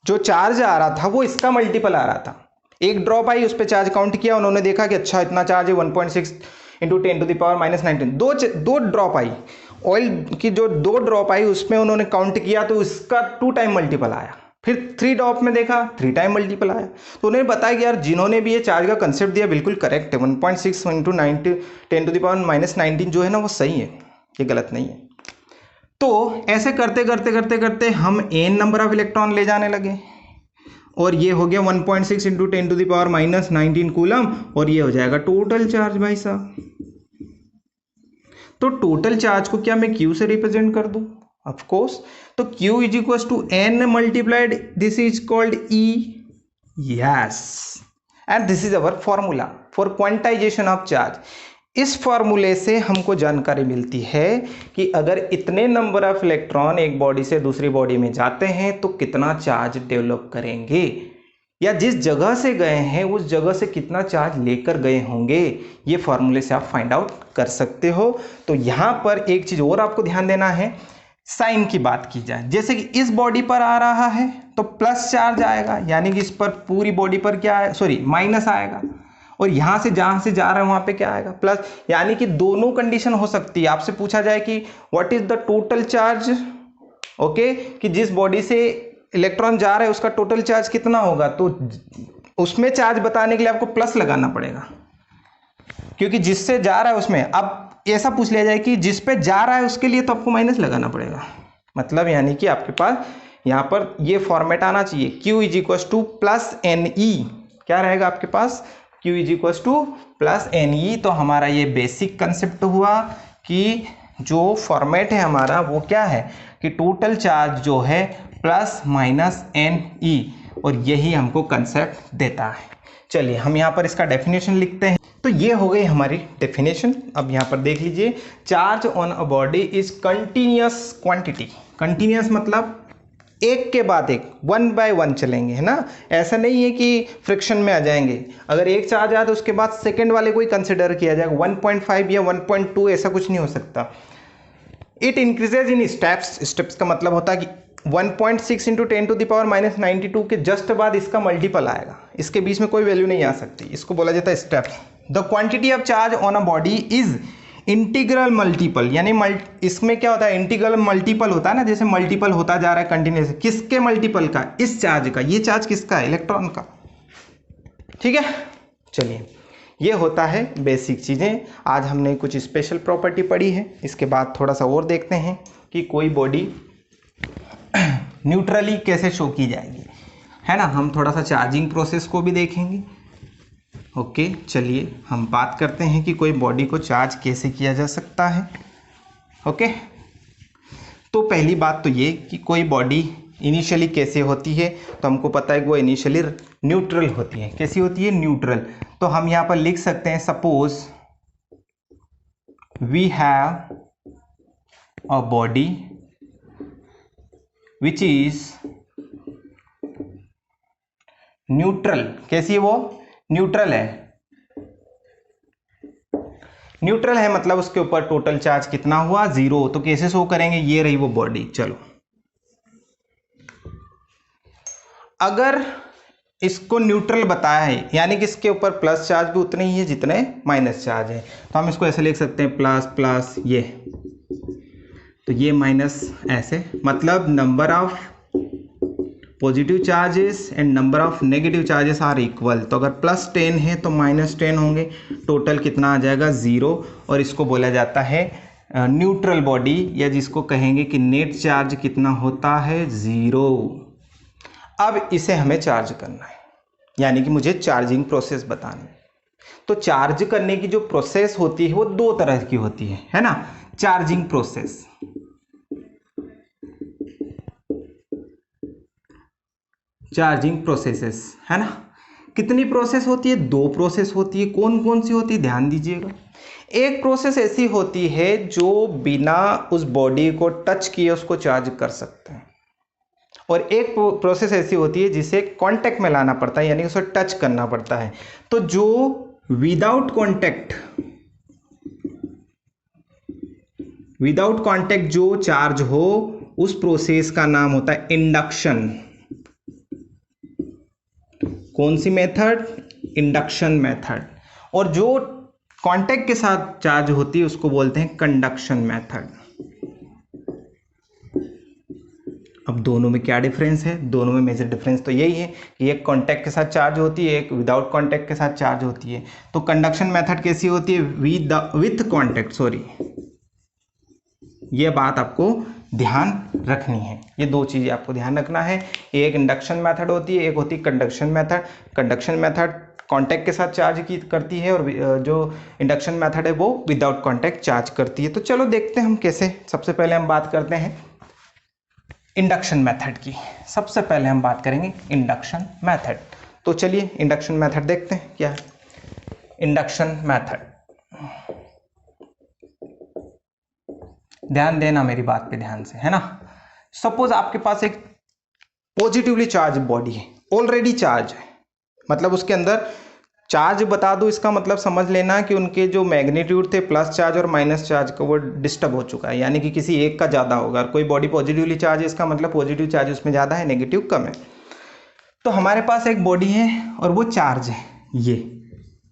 जो चार्ज आ रहा था वो इसका मल्टीपल आ रहा था। एक ड्रॉप आई, उस पर चार्ज काउंट किया, उन्होंने देखा कि अच्छा इतना चार्ज है, 1.6 into 10 to the power minus 19। दो ड्रॉप आई ऑयल की, जो 2 ड्रॉप आई उसमें उन्होंने काउंट किया तो उसका 2 टाइम मल्टीपल आया। फिर 3 ड्रॉप में देखा 3 टाइम मल्टीपल आया। तो उन्हें बताया कि यार जिन्होंने भी ये चार्ज का कंसेप्ट दिया बिल्कुल करेक्ट है, 1.6 into 10 to the power minus 19 जो है ना वो सही है, ये गलत नहीं है। तो ऐसे करते करते करते करते हम n नंबर ऑफ इलेक्ट्रॉन ले जाने लगे और ये हो गया 1.6 into 10 to the power minus 19 coulomb, और ये हो जाएगा टोटल चार्ज भाई साहब। तो टोटल चार्ज को क्या मैं Q से रिप्रेजेंट कर दूं? ऑफ कोर्स, तो Q is equal to n multiplied this is called E, yes, and this is our formula for quantization of charge. इस फॉर्मूले से हमको जानकारी मिलती है कि अगर इतने नंबर ऑफ इलेक्ट्रॉन एक बॉडी से दूसरी बॉडी में जाते हैं तो कितना चार्ज डेवलप करेंगे। या जिस जगह से गए हैं उस जगह से कितना चार्ज लेकर गए होंगे, ये फॉर्मूले से आप फाइंड आउट कर सकते हो। तो यहाँ पर एक चीज़ और आपको ध्यान देना है, साइन की बात की जाए, जैसे कि इस बॉडी पर आ रहा है तो प्लस चार्ज आएगा, यानी कि इस पर पूरी बॉडी पर क्या है, सॉरी माइनस आएगा, और यहाँ से जहाँ से जा रहा है वहाँ पे क्या आएगा, प्लस। यानी कि दोनों कंडीशन हो सकती है। आपसे पूछा जाए कि what is the total charge, okay, कि जिस बॉडी से इलेक्ट्रॉन जा रहा है उसका टोटल चार्ज कितना होगा, तो उसमें चार्ज बताने के लिए आपको प्लस लगाना पड़ेगा, क्योंकि जिससे जा रहा है उसमें। अब ऐसा पूछ लिया जाए कि जिस पे जा रहा है उसके लिए, तो आपको माइनस लगाना पड़ेगा। मतलब यानी कि आपके पास यहाँ पर ये फॉर्मेट आना चाहिए, Q is equal two plus NE। क्या रहेगा आपके पास, Q is equal two plus NE। तो हमारा ये बेसिक कंसेप्ट हुआ कि जो फॉर्मेट है हमारा वो क्या है कि टोटल चार्ज जो है प्लस माइनस NE, और यही हमको कंसेप्ट देता है। चलिए हम यहाँ पर इसका डेफिनेशन लिखते हैं। तो ये हो गई हमारी डेफिनेशन। अब यहाँ पर देख लीजिए, charge on a body is continuous quantity. Continuous मतलब एक के बाद एक, 1 by 1 चलेंगे, है ना। ऐसा नहीं है कि फ्रिक्शन में आ जाएंगे। अगर एक चार्ज आया तो उसके बाद सेकंड वाले को ही कंसिडर किया जाएगा, 1.5 या 1.2 ऐसा कुछ नहीं हो सकता। It increases in steps. Steps का मतलब होता है कि 1.6 इंटू 10⁻92 के जस्ट बाद इसका मल्टीपल आएगा, इसके बीच में कोई वैल्यू नहीं आ सकती, इसको बोला जाता है steps. The quantity of charge on a body is integral multiple, यानी इसमें क्या होता है, इंटीग्रल मल्टीपल होता है ना, जैसे मल्टीपल होता जा रहा है कंटिन्यूस। किसके मल्टीपल का, इस चार्ज का। ये चार्ज किसका है, इलेक्ट्रॉन का, ठीक है। चलिए ये होता है बेसिक चीज़ें। आज हमने कुछ स्पेशल प्रॉपर्टी पढ़ी है, इसके बाद थोड़ा सा और देखते हैं कि कोई बॉडी न्यूट्रली कैसे शो की जाएगी, है ना। हम थोड़ा सा चार्जिंग प्रोसेस को भी देखेंगे। ओके, चलिए हम बात करते हैं कि कोई बॉडी को चार्ज कैसे किया जा सकता है। ओके, तो पहली बात तो ये कि कोई बॉडी इनिशियली कैसे होती है, तो हमको पता है कि वो इनिशियली न्यूट्रल होती है। कैसी होती है, न्यूट्रल। तो हम यहाँ पर लिख सकते हैं, suppose we have a body which is neutral. कैसी है वो, न्यूट्रल है। न्यूट्रल है मतलब उसके ऊपर टोटल चार्ज कितना हुआ, 0। तो कैसे शो करेंगे, ये रही वो बॉडी। चलो, अगर इसको न्यूट्रल बताया है, यानी कि इसके ऊपर प्लस चार्ज भी उतने ही है जितने माइनस चार्ज है, तो हम इसको ऐसे लिख सकते हैं, प्लस प्लस ये, तो ये माइनस ऐसे, मतलब number of positive charges and number of negative charges are equal. तो अगर +10 है तो -10 होंगे, टोटल कितना आ जाएगा, 0। और इसको बोला जाता है न्यूट्रल बॉडी, या जिसको कहेंगे कि नेट चार्ज कितना होता है, 0। अब इसे हमें चार्ज करना है, यानी कि मुझे चार्जिंग प्रोसेस बतानी है। तो चार्ज करने की जो प्रोसेस होती है वो 2 तरह की होती है ना। चार्जिंग प्रोसेस, चार्जिंग प्रोसेसेस, है ना। कितनी प्रोसेस होती है, 2 प्रोसेस होती है। कौन कौन सी होती है, ध्यान दीजिएगा। एक प्रोसेस ऐसी होती है जो बिना उस बॉडी को टच किए उसको चार्ज कर सकते हैं, और एक प्रोसेस ऐसी होती है जिसे कांटेक्ट में लाना पड़ता है, यानी उसे टच करना पड़ता है। तो जो विदाउट कांटेक्ट जो चार्ज हो, उस प्रोसेस का नाम होता है इंडक्शन। कौन सी मेथड, इंडक्शन मेथड। और जो कांटेक्ट के साथ चार्ज होती है उसको बोलते हैं कंडक्शन मेथड। अब दोनों में क्या डिफरेंस है, दोनों में मेजर डिफरेंस तो यही है कि एक कांटेक्ट के साथ चार्ज होती है, एक विदाउट कांटेक्ट के साथ चार्ज होती है। तो कंडक्शन मेथड कैसी होती है, विथ कांटेक्ट, सॉरी, ये बात आपको ध्यान रखनी है। ये 2 चीज़ें आपको ध्यान रखना है, एक इंडक्शन मेथड होती है, एक होती है conduction method. Conduction method contact के साथ चार्ज की करती है, और जो इंडक्शन मेथड है वो विदाउट कांटेक्ट चार्ज करती है। तो चलो देखते हैं हम कैसे। सबसे पहले हम बात करते हैं इंडक्शन मेथड की। सबसे पहले हम बात करेंगे इंडक्शन मेथड। तो चलिए इंडक्शन मेथड देखते हैं क्या है। इंडक्शन मेथड, ध्यान देना मेरी बात पे ध्यान से, है ना। सपोज आपके पास एक पॉजिटिवली चार्ज बॉडी है, ऑलरेडी चार्ज है, मतलब उसके अंदर चार्ज बता दूं, इसका मतलब समझ लेना कि उनके जो मैग्नीट्यूड थे प्लस चार्ज और माइनस चार्ज का वो डिस्टर्ब हो चुका है, यानी कि किसी एक का ज़्यादा होगा। कोई बॉडी पॉजिटिवली चार्ज है, इसका मतलब पॉजिटिव चार्ज उसमें ज़्यादा है, नेगेटिव कम है। तो हमारे पास एक बॉडी है और वो चार्ज है, ये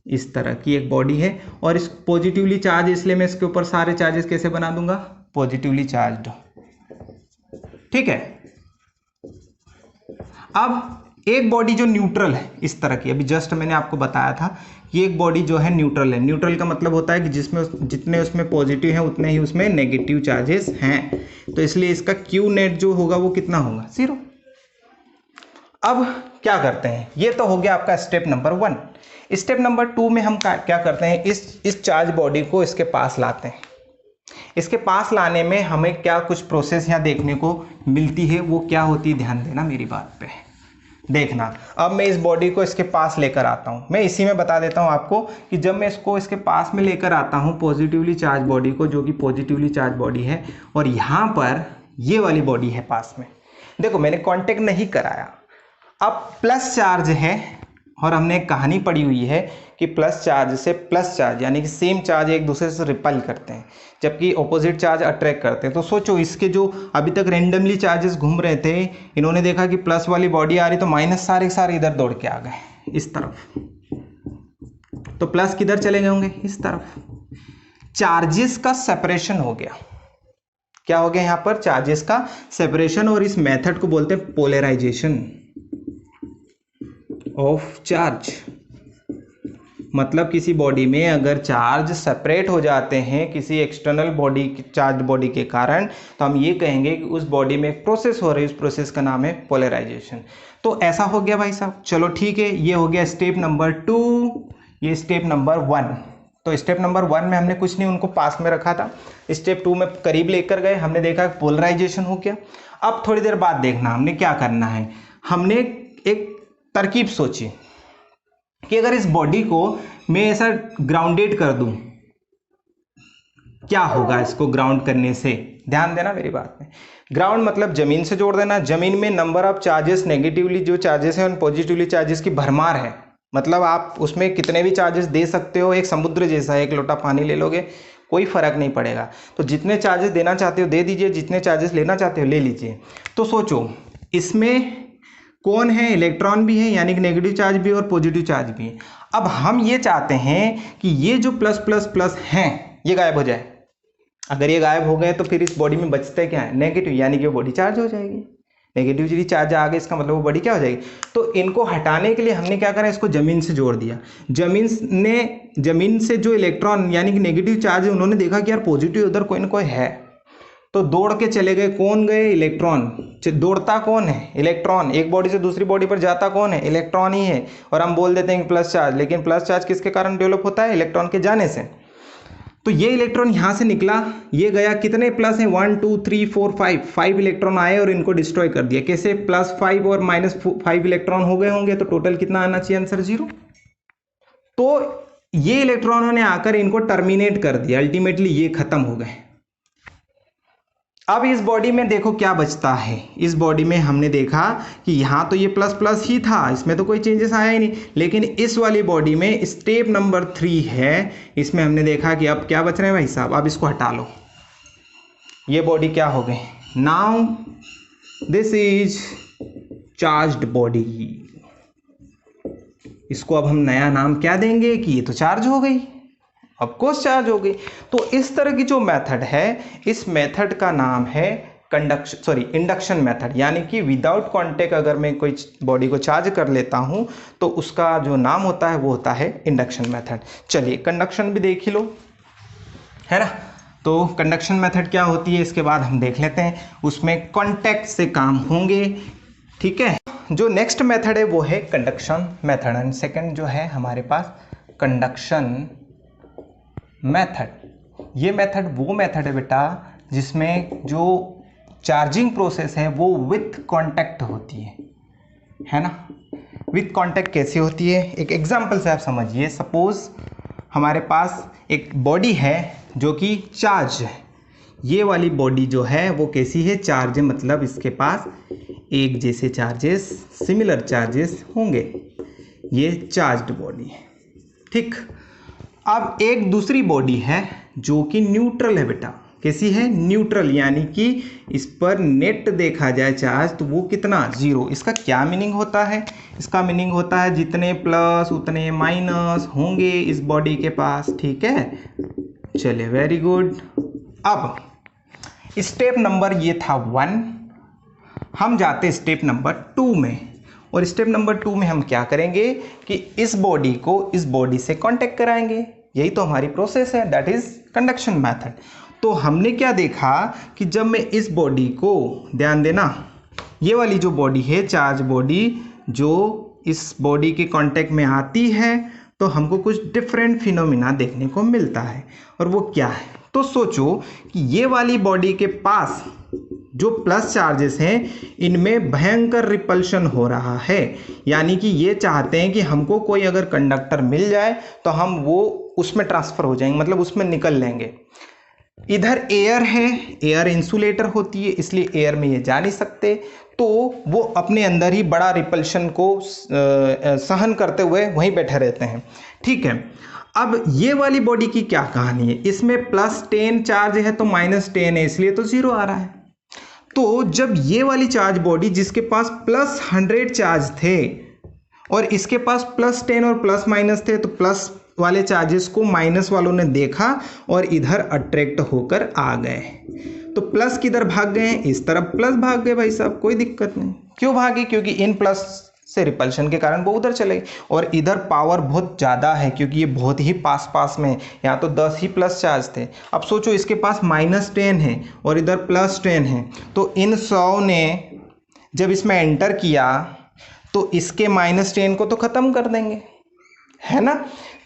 इस तरह की एक बॉडी है और इस पॉजिटिवली चार्ज, इसलिए मैं इसके ऊपर सारे चार्जेस कैसे बना दूंगा, पॉजिटिवली चार्ज। ठीक है। अब एक बॉडी जो न्यूट्रल है इस तरह की, अभी जस्ट मैंने आपको बताया था, ये एक बॉडी जो है न्यूट्रल है। न्यूट्रल का मतलब होता है कि जिसमें जितने उसमें पॉजिटिव हैं उतने ही उसमें नेगेटिव चार्जेस हैं, तो इसलिए इसका क्यू नेट जो होगा वो कितना होगा, 0। अब क्या करते हैं, ये तो हो गया आपका स्टेप नंबर 1। स्टेप नंबर 2 में हम क्या करते हैं, इस चार्ज बॉडी को इसके पास लाते हैं। इसके पास लाने में हमें क्या कुछ प्रोसेस यहाँ देखने को मिलती है, वो क्या होती है, ध्यान देना मेरी बात पे, देखना। अब मैं इस बॉडी को इसके पास लेकर आता हूँ, मैं इसी में बता देता हूँ आपको कि जब मैं इसको इसके पास में लेकर आता हूँ पॉजिटिवली चार्ज बॉडी को, जो कि पॉजिटिवली चार्ज बॉडी है, और यहाँ पर ये वाली बॉडी है पास में, देखो मैंने कांटेक्ट नहीं कराया। अब प्लस चार्ज है और हमने एक कहानी पढ़ी हुई है कि प्लस चार्ज से प्लस चार्ज, यानी कि सेम चार्ज एक दूसरे से रिपल करते हैं, जबकि ऑपोजिट चार्ज अट्रैक्ट करते हैं। तो सोचो, इसके जो अभी तक रेंडमली चार्जेस घूम रहे थे, इन्होंने देखा कि प्लस वाली बॉडी आ रही, तो माइनस सारे सारे इधर दौड़ के आ गए इस तरफ, तो प्लस किधर चले गए होंगे, इस तरफ। चार्जेस का सेपरेशन हो गया। क्या हो गया यहाँ पर, चार्जेस का सेपरेशन, और इस मेथड को बोलते हैं पोलराइजेशन ऑफ चार्ज। मतलब किसी बॉडी में अगर चार्ज सेपरेट हो जाते हैं किसी एक्सटर्नल बॉडी, चार्ज बॉडी के कारण, तो हम ये कहेंगे कि उस बॉडी में एक प्रोसेस हो रही है, उस प्रोसेस का नाम है पोलराइजेशन। तो ऐसा हो गया भाई साहब। चलो ठीक है, ये हो गया स्टेप नंबर 2, ये स्टेप नंबर 1। तो स्टेप नंबर 1 में हमने कुछ नहीं, उनको पास में रखा था। स्टेप 2 में करीब लेकर गए, हमने देखा पोलराइजेशन हो गया। अब थोड़ी देर बाद देखना हमने क्या करना है, हमने एक तरकीब सोची कि अगर इस बॉडी को मैं ऐसा ग्राउंडेड कर दूं, क्या होगा इसको ग्राउंड करने से। ध्यान देना मेरी बात में, ग्राउंड मतलब जमीन से जोड़ देना। जमीन में नंबर ऑफ चार्जेस, नेगेटिवली जो चार्जेस हैं और पॉजिटिवली चार्जेस की भरमार है, मतलब आप उसमें कितने भी चार्जेस दे सकते हो, एक समुद्र जैसा है, एक लोटा पानी ले लोगे कोई फर्क नहीं पड़ेगा। तो जितने चार्जेस देना चाहते हो दे दीजिए, जितने चार्जेस लेना चाहते हो ले लीजिए। तो सोचो, इसमें कौन है, इलेक्ट्रॉन भी है, यानी कि नेगेटिव चार्ज भी और पॉजिटिव चार्ज भी है। अब हम ये चाहते हैं कि ये जो प्लस प्लस प्लस हैं ये गायब हो जाए। अगर ये गायब हो गए तो फिर इस बॉडी में बचता है क्या है, नेगेटिव, यानी कि वो बॉडी चार्ज हो जाएगी। नेगेटिव चार्ज आ गया, इसका मतलब वो बॉडी क्या हो जाएगी। तो इनको हटाने के लिए हमने क्या करा, इसको जमीन से जोड़ दिया। जमीन से जो इलेक्ट्रॉन यानी कि नेगेटिव चार्ज है, उन्होंने देखा कि यार पॉजिटिव उधर कोई ना कोई है, तो दौड़ के चले गए। कौन गए, इलेक्ट्रॉन। दौड़ता कौन है, इलेक्ट्रॉन। एक बॉडी से दूसरी बॉडी पर जाता कौन है, इलेक्ट्रॉन ही है। और हम बोल देते हैं कि प्लस चार्ज, लेकिन प्लस चार्ज किसके कारण डेवलप होता है, इलेक्ट्रॉन के जाने से। तो ये इलेक्ट्रॉन यहाँ से निकला, ये गया, कितने प्लस हैं, 1 2 3 4 5 इलेक्ट्रॉन आए और इनको डिस्ट्रॉय कर दिया। कैसे, +5 और -5 इलेक्ट्रॉन हो गए होंगे, तो टोटल कितना आना चाहिए, आंसर 0। तो ये इलेक्ट्रॉनों ने आकर इनको टर्मिनेट कर दिया, अल्टीमेटली ये खत्म हो गए। अब इस बॉडी में देखो क्या बचता है। इस बॉडी में हमने देखा कि यहाँ तो ये प्लस प्लस ही था, इसमें तो कोई चेंजेस आया ही नहीं। लेकिन इस वाली बॉडी में स्टेप नंबर 3 है, इसमें हमने देखा कि अब क्या बच रहे हैं भाई साहब, अब इसको हटा लो। ये बॉडी क्या हो गई, now this is charged body. इसको अब हम नया नाम क्या देंगे कि ये तो चार्ज हो गई, ऑफकोर्स चार्ज हो गई। तो इस तरह की जो मेथड है, इस मेथड का नाम है इंडक्शन मेथड, यानी कि विदाउट कांटेक्ट अगर मैं कोई बॉडी को चार्ज कर लेता हूं तो उसका जो नाम होता है वो होता है इंडक्शन मेथड। चलिए कंडक्शन भी देख ही लो, है ना। तो कंडक्शन मेथड क्या होती है इसके बाद हम देख लेते हैं, उसमें कांटेक्ट से काम होंगे, ठीक है। जो नेक्स्ट मेथड है वो है कंडक्शन मेथड, एंड सेकेंड जो है हमारे पास कंडक्शन मेथड। ये मेथड वो मेथड है बेटा जिसमें जो चार्जिंग प्रोसेस है वो विथ कांटेक्ट होती है ना। विथ कांटेक्ट कैसी होती है, एक एग्जांपल से आप समझिए। सपोज हमारे पास एक बॉडी है जो कि चार्ज है, ये वाली बॉडी जो है वो कैसी है, चार्ज है, मतलब इसके पास एक जैसे चार्जेस, सिमिलर चार्जेस होंगे। ये चार्ज्ड बॉडी है। ठीक, अब एक दूसरी बॉडी है जो कि न्यूट्रल है बेटा। कैसी है? न्यूट्रल, यानी कि इस पर नेट देखा जाए चार्ज तो वो कितना? 0। इसका क्या मीनिंग होता है? इसका मीनिंग होता है जितने प्लस उतने माइनस होंगे इस बॉडी के पास। ठीक है, चलिए वेरी गुड। अब स्टेप नंबर ये था 1, हम जाते स्टेप नंबर 2 में। और स्टेप नंबर 2 में हम क्या करेंगे कि इस बॉडी को इस बॉडी से कांटेक्ट कराएंगे। यही तो हमारी प्रोसेस है, दैट इज कंडक्शन मेथड। तो हमने क्या देखा कि जब मैं इस बॉडी को, ध्यान देना, ये वाली जो बॉडी है चार्ज बॉडी जो इस बॉडी के कांटेक्ट में आती है तो हमको कुछ डिफरेंट फिनोमिना देखने को मिलता है। और वो क्या है? तो सोचो कि ये वाली बॉडी के पास जो प्लस चार्जेस हैं इनमें भयंकर रिपल्शन हो रहा है, यानी कि ये चाहते हैं कि हमको कोई अगर कंडक्टर मिल जाए तो हम वो उसमें ट्रांसफर हो जाएंगे, मतलब उसमें निकल लेंगे। इधर एयर है, एयर इंसुलेटर होती है इसलिए एयर में ये जा नहीं सकते, तो वो अपने अंदर ही बड़ा रिपल्शन को सहन करते हुए वहीं बैठे रहते हैं। ठीक है, अब ये वाली बॉडी की क्या कहानी है? इसमें +10 चार्ज है तो -10 है, इसलिए तो 0 आ रहा है। तो जब ये वाली चार्ज बॉडी जिसके पास +100 चार्ज थे और इसके पास +10 और +- थे, तो प्लस वाले चार्जेस को माइनस वालों ने देखा और इधर अट्रैक्ट होकर आ गए। तो प्लस किधर भाग गए? इस तरफ प्लस भाग गए भाई साहब, कोई दिक्कत नहीं। क्यों भागे? क्योंकि इन प्लस से रिपल्शन के कारण वो उधर चले गए। और इधर पावर बहुत ज़्यादा है क्योंकि ये बहुत ही पास में, यहाँ तो 10 ही प्लस चार्ज थे। अब सोचो इसके पास -10 है और इधर +10 है, तो इन 100 ने जब इसमें एंटर किया तो इसके -10 को तो ख़त्म कर देंगे, है ना?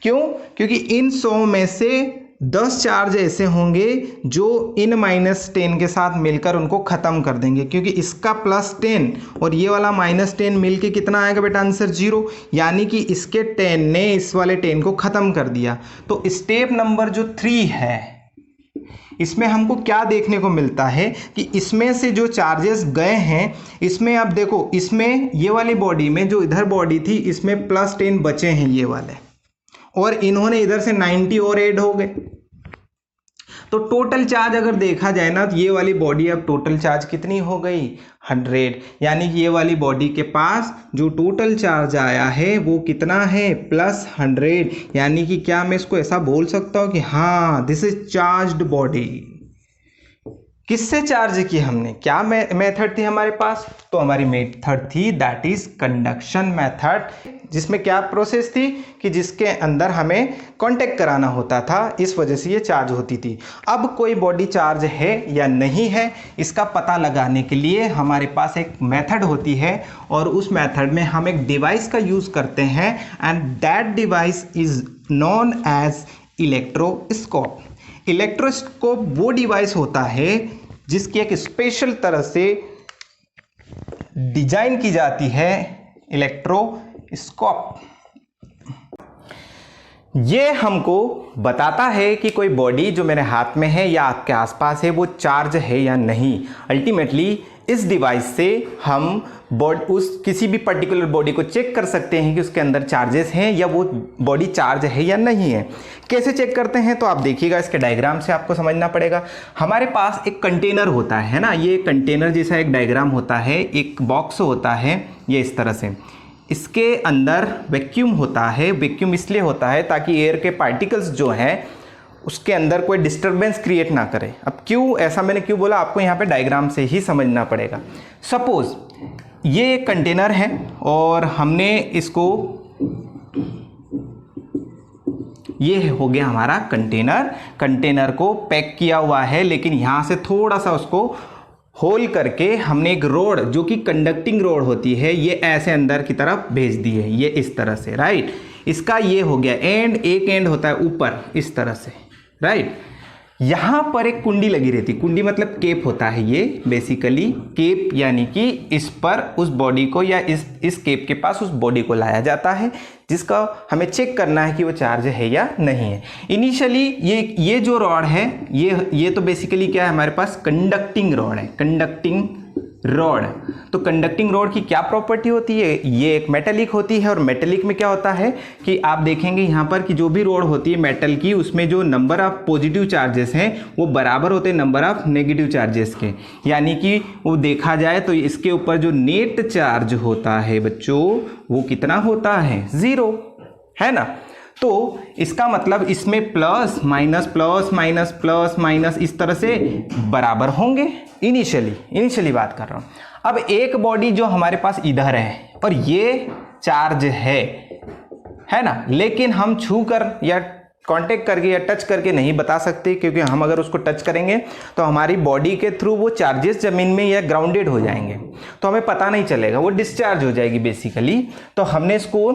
क्यों? क्योंकि इन 100 में से 10 चार्ज ऐसे होंगे जो इन -10 के साथ मिलकर उनको ख़त्म कर देंगे, क्योंकि इसका +10 और ये वाला -10 मिलके कितना आएगा बेटा? आंसर 0, यानी कि इसके 10 ने इस वाले 10 को ख़त्म कर दिया। तो स्टेप नंबर जो 3 है इसमें हमको क्या देखने को मिलता है कि इसमें से जो चार्जेस गए हैं इसमें, अब देखो इसमें ये वाली बॉडी में जो इधर बॉडी थी इसमें +10 बचे हैं ये वाले, और इन्होंने इधर से 90 और ऐड हो गए। तो टोटल चार्ज अगर देखा जाए ना तो ये वाली बॉडी अब टोटल चार्ज कितनी हो गई? 100, यानी कि ये वाली बॉडी के पास जो टोटल चार्ज आया है वो कितना है? +100, यानी कि क्या मैं इसको ऐसा बोल सकता हूँ कि हाँ दिस इज चार्ज्ड बॉडी। किससे चार्ज की हमने? क्या मेथड थी हमारे पास? तो हमारी मेथड थी दैट इज कंडक्शन मेथड, जिसमें क्या प्रोसेस थी कि जिसके अंदर हमें कांटेक्ट कराना होता था, इस वजह से ये चार्ज होती थी। अब कोई बॉडी चार्ज है या नहीं है इसका पता लगाने के लिए हमारे पास एक मेथड होती है, और उस मेथड में हम एक डिवाइस का यूज़ करते हैं and that device is known as electroscope. Electroscope वो डिवाइस होता है जिसकी एक स्पेशल तरह से डिजाइन की जाती है, इलेक्ट्रोस्कोप। ये हमको बताता है कि कोई बॉडी जो मेरे हाथ में है या आपके आसपास है वो चार्ज है या नहीं। अल्टीमेटली इस डिवाइस से हम किसी भी पर्टिकुलर बॉडी को चेक कर सकते हैं कि उसके अंदर चार्जेस हैं या वो बॉडी चार्ज है या नहीं है। कैसे चेक करते हैं? तो आप देखिएगा, इसके डायग्राम से आपको समझना पड़ेगा। हमारे पास एक कंटेनर होता है ना, ये कंटेनर जैसा एक डायग्राम होता है, एक बॉक्स होता है ये इस तरह से। इसके अंदर वैक्यूम होता है। वैक्यूम इसलिए होता है ताकि एयर के पार्टिकल्स जो हैं उसके अंदर कोई डिस्टर्बेंस क्रिएट ना करे। अब क्यों ऐसा मैंने क्यों बोला, आपको यहाँ पे डायग्राम से ही समझना पड़ेगा। सपोज ये एक कंटेनर है और हमने इसको, ये हो गया हमारा कंटेनर को पैक किया हुआ है, लेकिन यहाँ से थोड़ा सा उसको होल करके हमने एक रोड जो कि कंडक्टिंग रोड होती है ये ऐसे अंदर की तरफ भेज दी है, ये इस तरह से, राइट। इसका ये हो गया एंड, एक एंड होता है ऊपर इस तरह से, राइट। यहाँ पर एक कुंडी लगी रहती, कुंडी मतलब केप होता है ये बेसिकली, केप यानी कि इस पर उस बॉडी को या इस केप के पास उस बॉडी को लाया जाता है जिसका हमें चेक करना है कि वो चार्ज है या नहीं है। इनिशियली ये जो रॉड है ये तो बेसिकली क्या है, हमारे पास कंडक्टिंग रॉड है, कंडक्टिंग रॉड। तो कंडक्टिंग रॉड की क्या प्रॉपर्टी होती है, ये एक मेटेलिक होती है और मेटेलिक में क्या होता है कि आप देखेंगे यहाँ पर कि जो भी रॉड होती है मेटल की, उसमें जो नंबर ऑफ पॉजिटिव चार्जेस हैं वो बराबर होते हैं नंबर ऑफ नेगेटिव चार्जेस के। यानी कि वो देखा जाए तो इसके ऊपर जो नेट चार्ज होता है बच्चों वो कितना होता है, 0, है ना। तो इसका मतलब इसमें plus minus plus minus plus minus इस तरह से बराबर होंगे इनिशियली बात कर रहा हूं। अब एक बॉडी जो हमारे पास इधर है और ये चार्ज है ना, लेकिन हम छू कर या कांटेक्ट करके या टच करके नहीं बता सकते, क्योंकि हम अगर उसको टच करेंगे तो हमारी बॉडी के थ्रू वो चार्जेस जमीन में या ग्राउंडेड हो जाएंगे, तो हमें पता नहीं चलेगा, वो डिस्चार्ज हो जाएगी बेसिकली। तो हमने इसको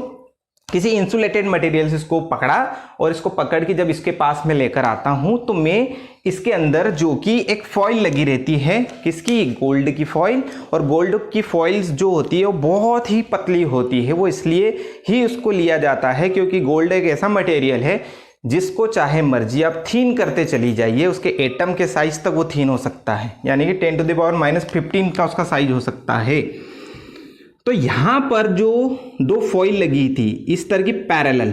किसी इंसुलेटेड मटेरियल से इसको पकड़ा और इसको पकड़ के जब इसके पास में लेकर आता हूं तो मैं इसके अंदर जो कि एक फॉइल लगी रहती है, किसकी, गोल्ड की फॉइल। और गोल्ड की फॉइल्स जो होती है वो बहुत ही पतली होती है, वो इसलिए ही उसको लिया जाता है क्योंकि गोल्ड एक ऐसा मटेरियल है जिसको चाहे मर्जी आप थीन करते चली जाइए, उसके एटम के साइज तक वो थीन हो सकता है, यानी कि 10⁻⁻15 का उसका साइज हो सकता है। तो यहां पर जो दो फॉइल लगी थी इस तरह की पैरेलल,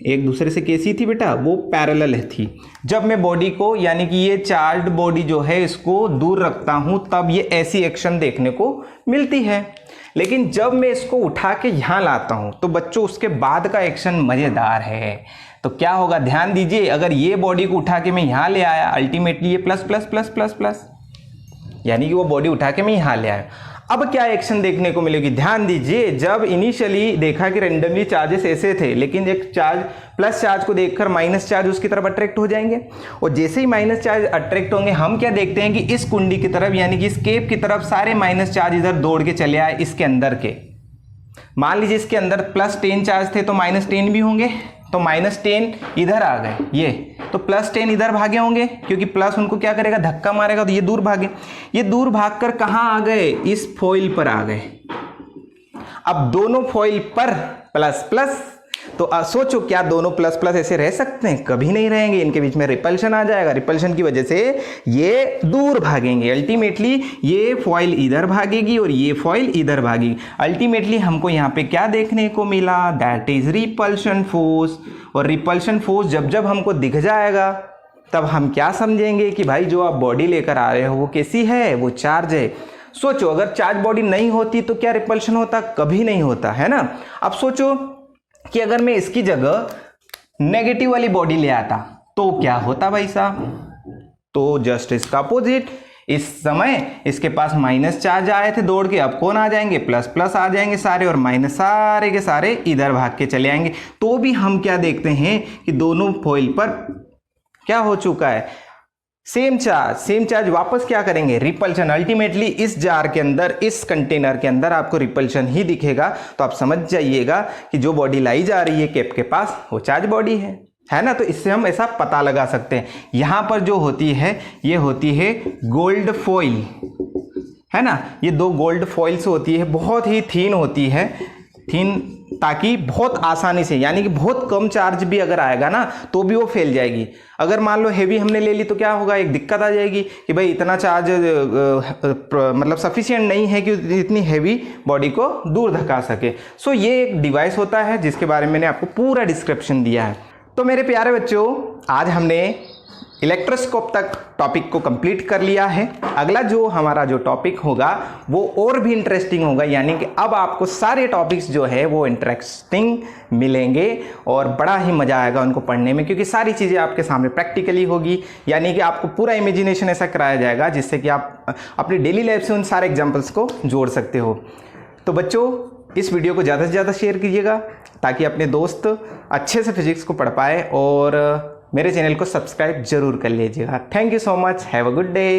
एक दूसरे से कैसी थी बेटा, वो पैरेलल थी। जब मैं बॉडी को यानी कि ये चार्ज्ड बॉडी जो है इसको दूर रखता हूं तब ये ऐसी एक्शन देखने को मिलती है, लेकिन जब मैं इसको उठा के यहां लाता हूं तो बच्चों उसके बाद का एक्शन मजेदार है। तो क्या होगा, ध्यान दीजिए, अगर ये बॉडी को उठा के मैं यहां ले आया, अल्टीमेटली ये plus plus plus plus plus, यानी कि वो बॉडी उठा के मैं यहां ले आया। अब क्या एक्शन देखने को मिलेगी, ध्यान दीजिए, जब इनिशियली देखा कि रेंडमली चार्जेस ऐसे थे, लेकिन एक चार्ज प्लस चार्ज को देखकर माइनस चार्ज उसकी तरफ अट्रैक्ट हो जाएंगे, और जैसे ही माइनस चार्ज अट्रैक्ट होंगे हम क्या देखते हैं कि इस कुंडी की तरफ यानी कि इस केप की तरफ सारे माइनस चार्ज इधर दौड़ के चले आए इसके अंदर के। मान लीजिए इसके अंदर +10 चार्ज थे तो -10 भी होंगे, तो -10 इधर आ गए, ये तो +10 इधर भागे होंगे क्योंकि प्लस उनको क्या करेगा, धक्का मारेगा, तो ये दूर भागे, ये दूर भागकर कहां आ गए, इस फॉइल पर आ गए। अब दोनों फॉइल पर प्लस प्लस, तो सोचो क्या दोनों प्लस प्लस ऐसे रह सकते हैं, कभी नहीं रहेंगे, इनके बीच में रिपल्शन आ जाएगा, रिपल्शन की वजह से ये दूर भागेंगे, अल्टीमेटली ये फॉइल इधर भागेगी और ये फॉइल इधर भागेगी। अल्टीमेटली हमको यहाँ पे क्या देखने को मिला, दैट इज रिपल्शन फोर्स। और रिपल्शन फोर्स जब जब हमको दिख जाएगा तब हम क्या समझेंगे कि भाई जो आप बॉडी लेकर आ रहे हो वो कैसी है, वो चार्ज है। सोचो अगर चार्ज बॉडी नहीं होती तो क्या रिपल्शन होता, कभी नहीं होता, है ना। अब सोचो कि अगर मैं इसकी जगह नेगेटिव वाली बॉडी ले आता तो क्या होता भाई साहब, तो जस्ट इसका अपोजिट, इस समय इसके पास माइनस चार्ज आए थे दौड़ के, अब कौन आ जाएंगे, प्लस प्लस आ जाएंगे सारे, और माइनस सारे के सारे इधर भाग के चले आएंगे। तो भी हम क्या देखते हैं कि दोनों फॉइल पर क्या हो चुका है, सेम चार्ज वापस क्या करेंगे, रिपल्शन। अल्टीमेटली इस जार के अंदर, इस कंटेनर के अंदर आपको रिपल्शन ही दिखेगा। तो आप समझ जाइएगा कि जो बॉडी लाई जा रही है कैप के पास वो चार्ज बॉडी है ना। तो इससे हम ऐसा पता लगा सकते हैं। यहां पर जो होती है ये होती है गोल्ड फॉइल, है ना, ये दो गोल्ड फॉइल्स होती है, बहुत ही थीन होती है, थीन, ताकि बहुत आसानी से, यानी कि बहुत कम चार्ज भी अगर आएगा ना तो भी वो फैल जाएगी। अगर मान लो हेवी हमने ले ली तो क्या होगा, एक दिक्कत आ जाएगी कि भाई इतना चार्ज मतलब सफिशिएंट नहीं है कि इतनी हैवी बॉडी को दूर धका सके। सो ये एक डिवाइस होता है जिसके बारे में मैंने आपको पूरा डिस्क्रिप्शन दिया है। तो मेरे प्यारे बच्चों, आज हमने इलेक्ट्रोस्कोप तक टॉपिक को कंप्लीट कर लिया है। अगला जो हमारा जो टॉपिक होगा वो और भी इंटरेस्टिंग होगा, यानी कि अब आपको सारे टॉपिक्स जो है वो इंटरेस्टिंग मिलेंगे और बड़ा ही मज़ा आएगा उनको पढ़ने में, क्योंकि सारी चीज़ें आपके सामने प्रैक्टिकली होगी, यानी कि आपको पूरा इमेजिनेशन ऐसा कराया जाएगा जिससे कि आप अपनी डेली लाइफ से उन सारे एग्जाम्पल्स को जोड़ सकते हो। तो बच्चों, इस वीडियो को ज़्यादा से ज़्यादा शेयर कीजिएगा ताकि अपने दोस्त अच्छे से फिजिक्स को पढ़ पाए, और मेरे चैनल को सब्सक्राइब जरूर कर लीजिएगा। Thank you so much, have a good day.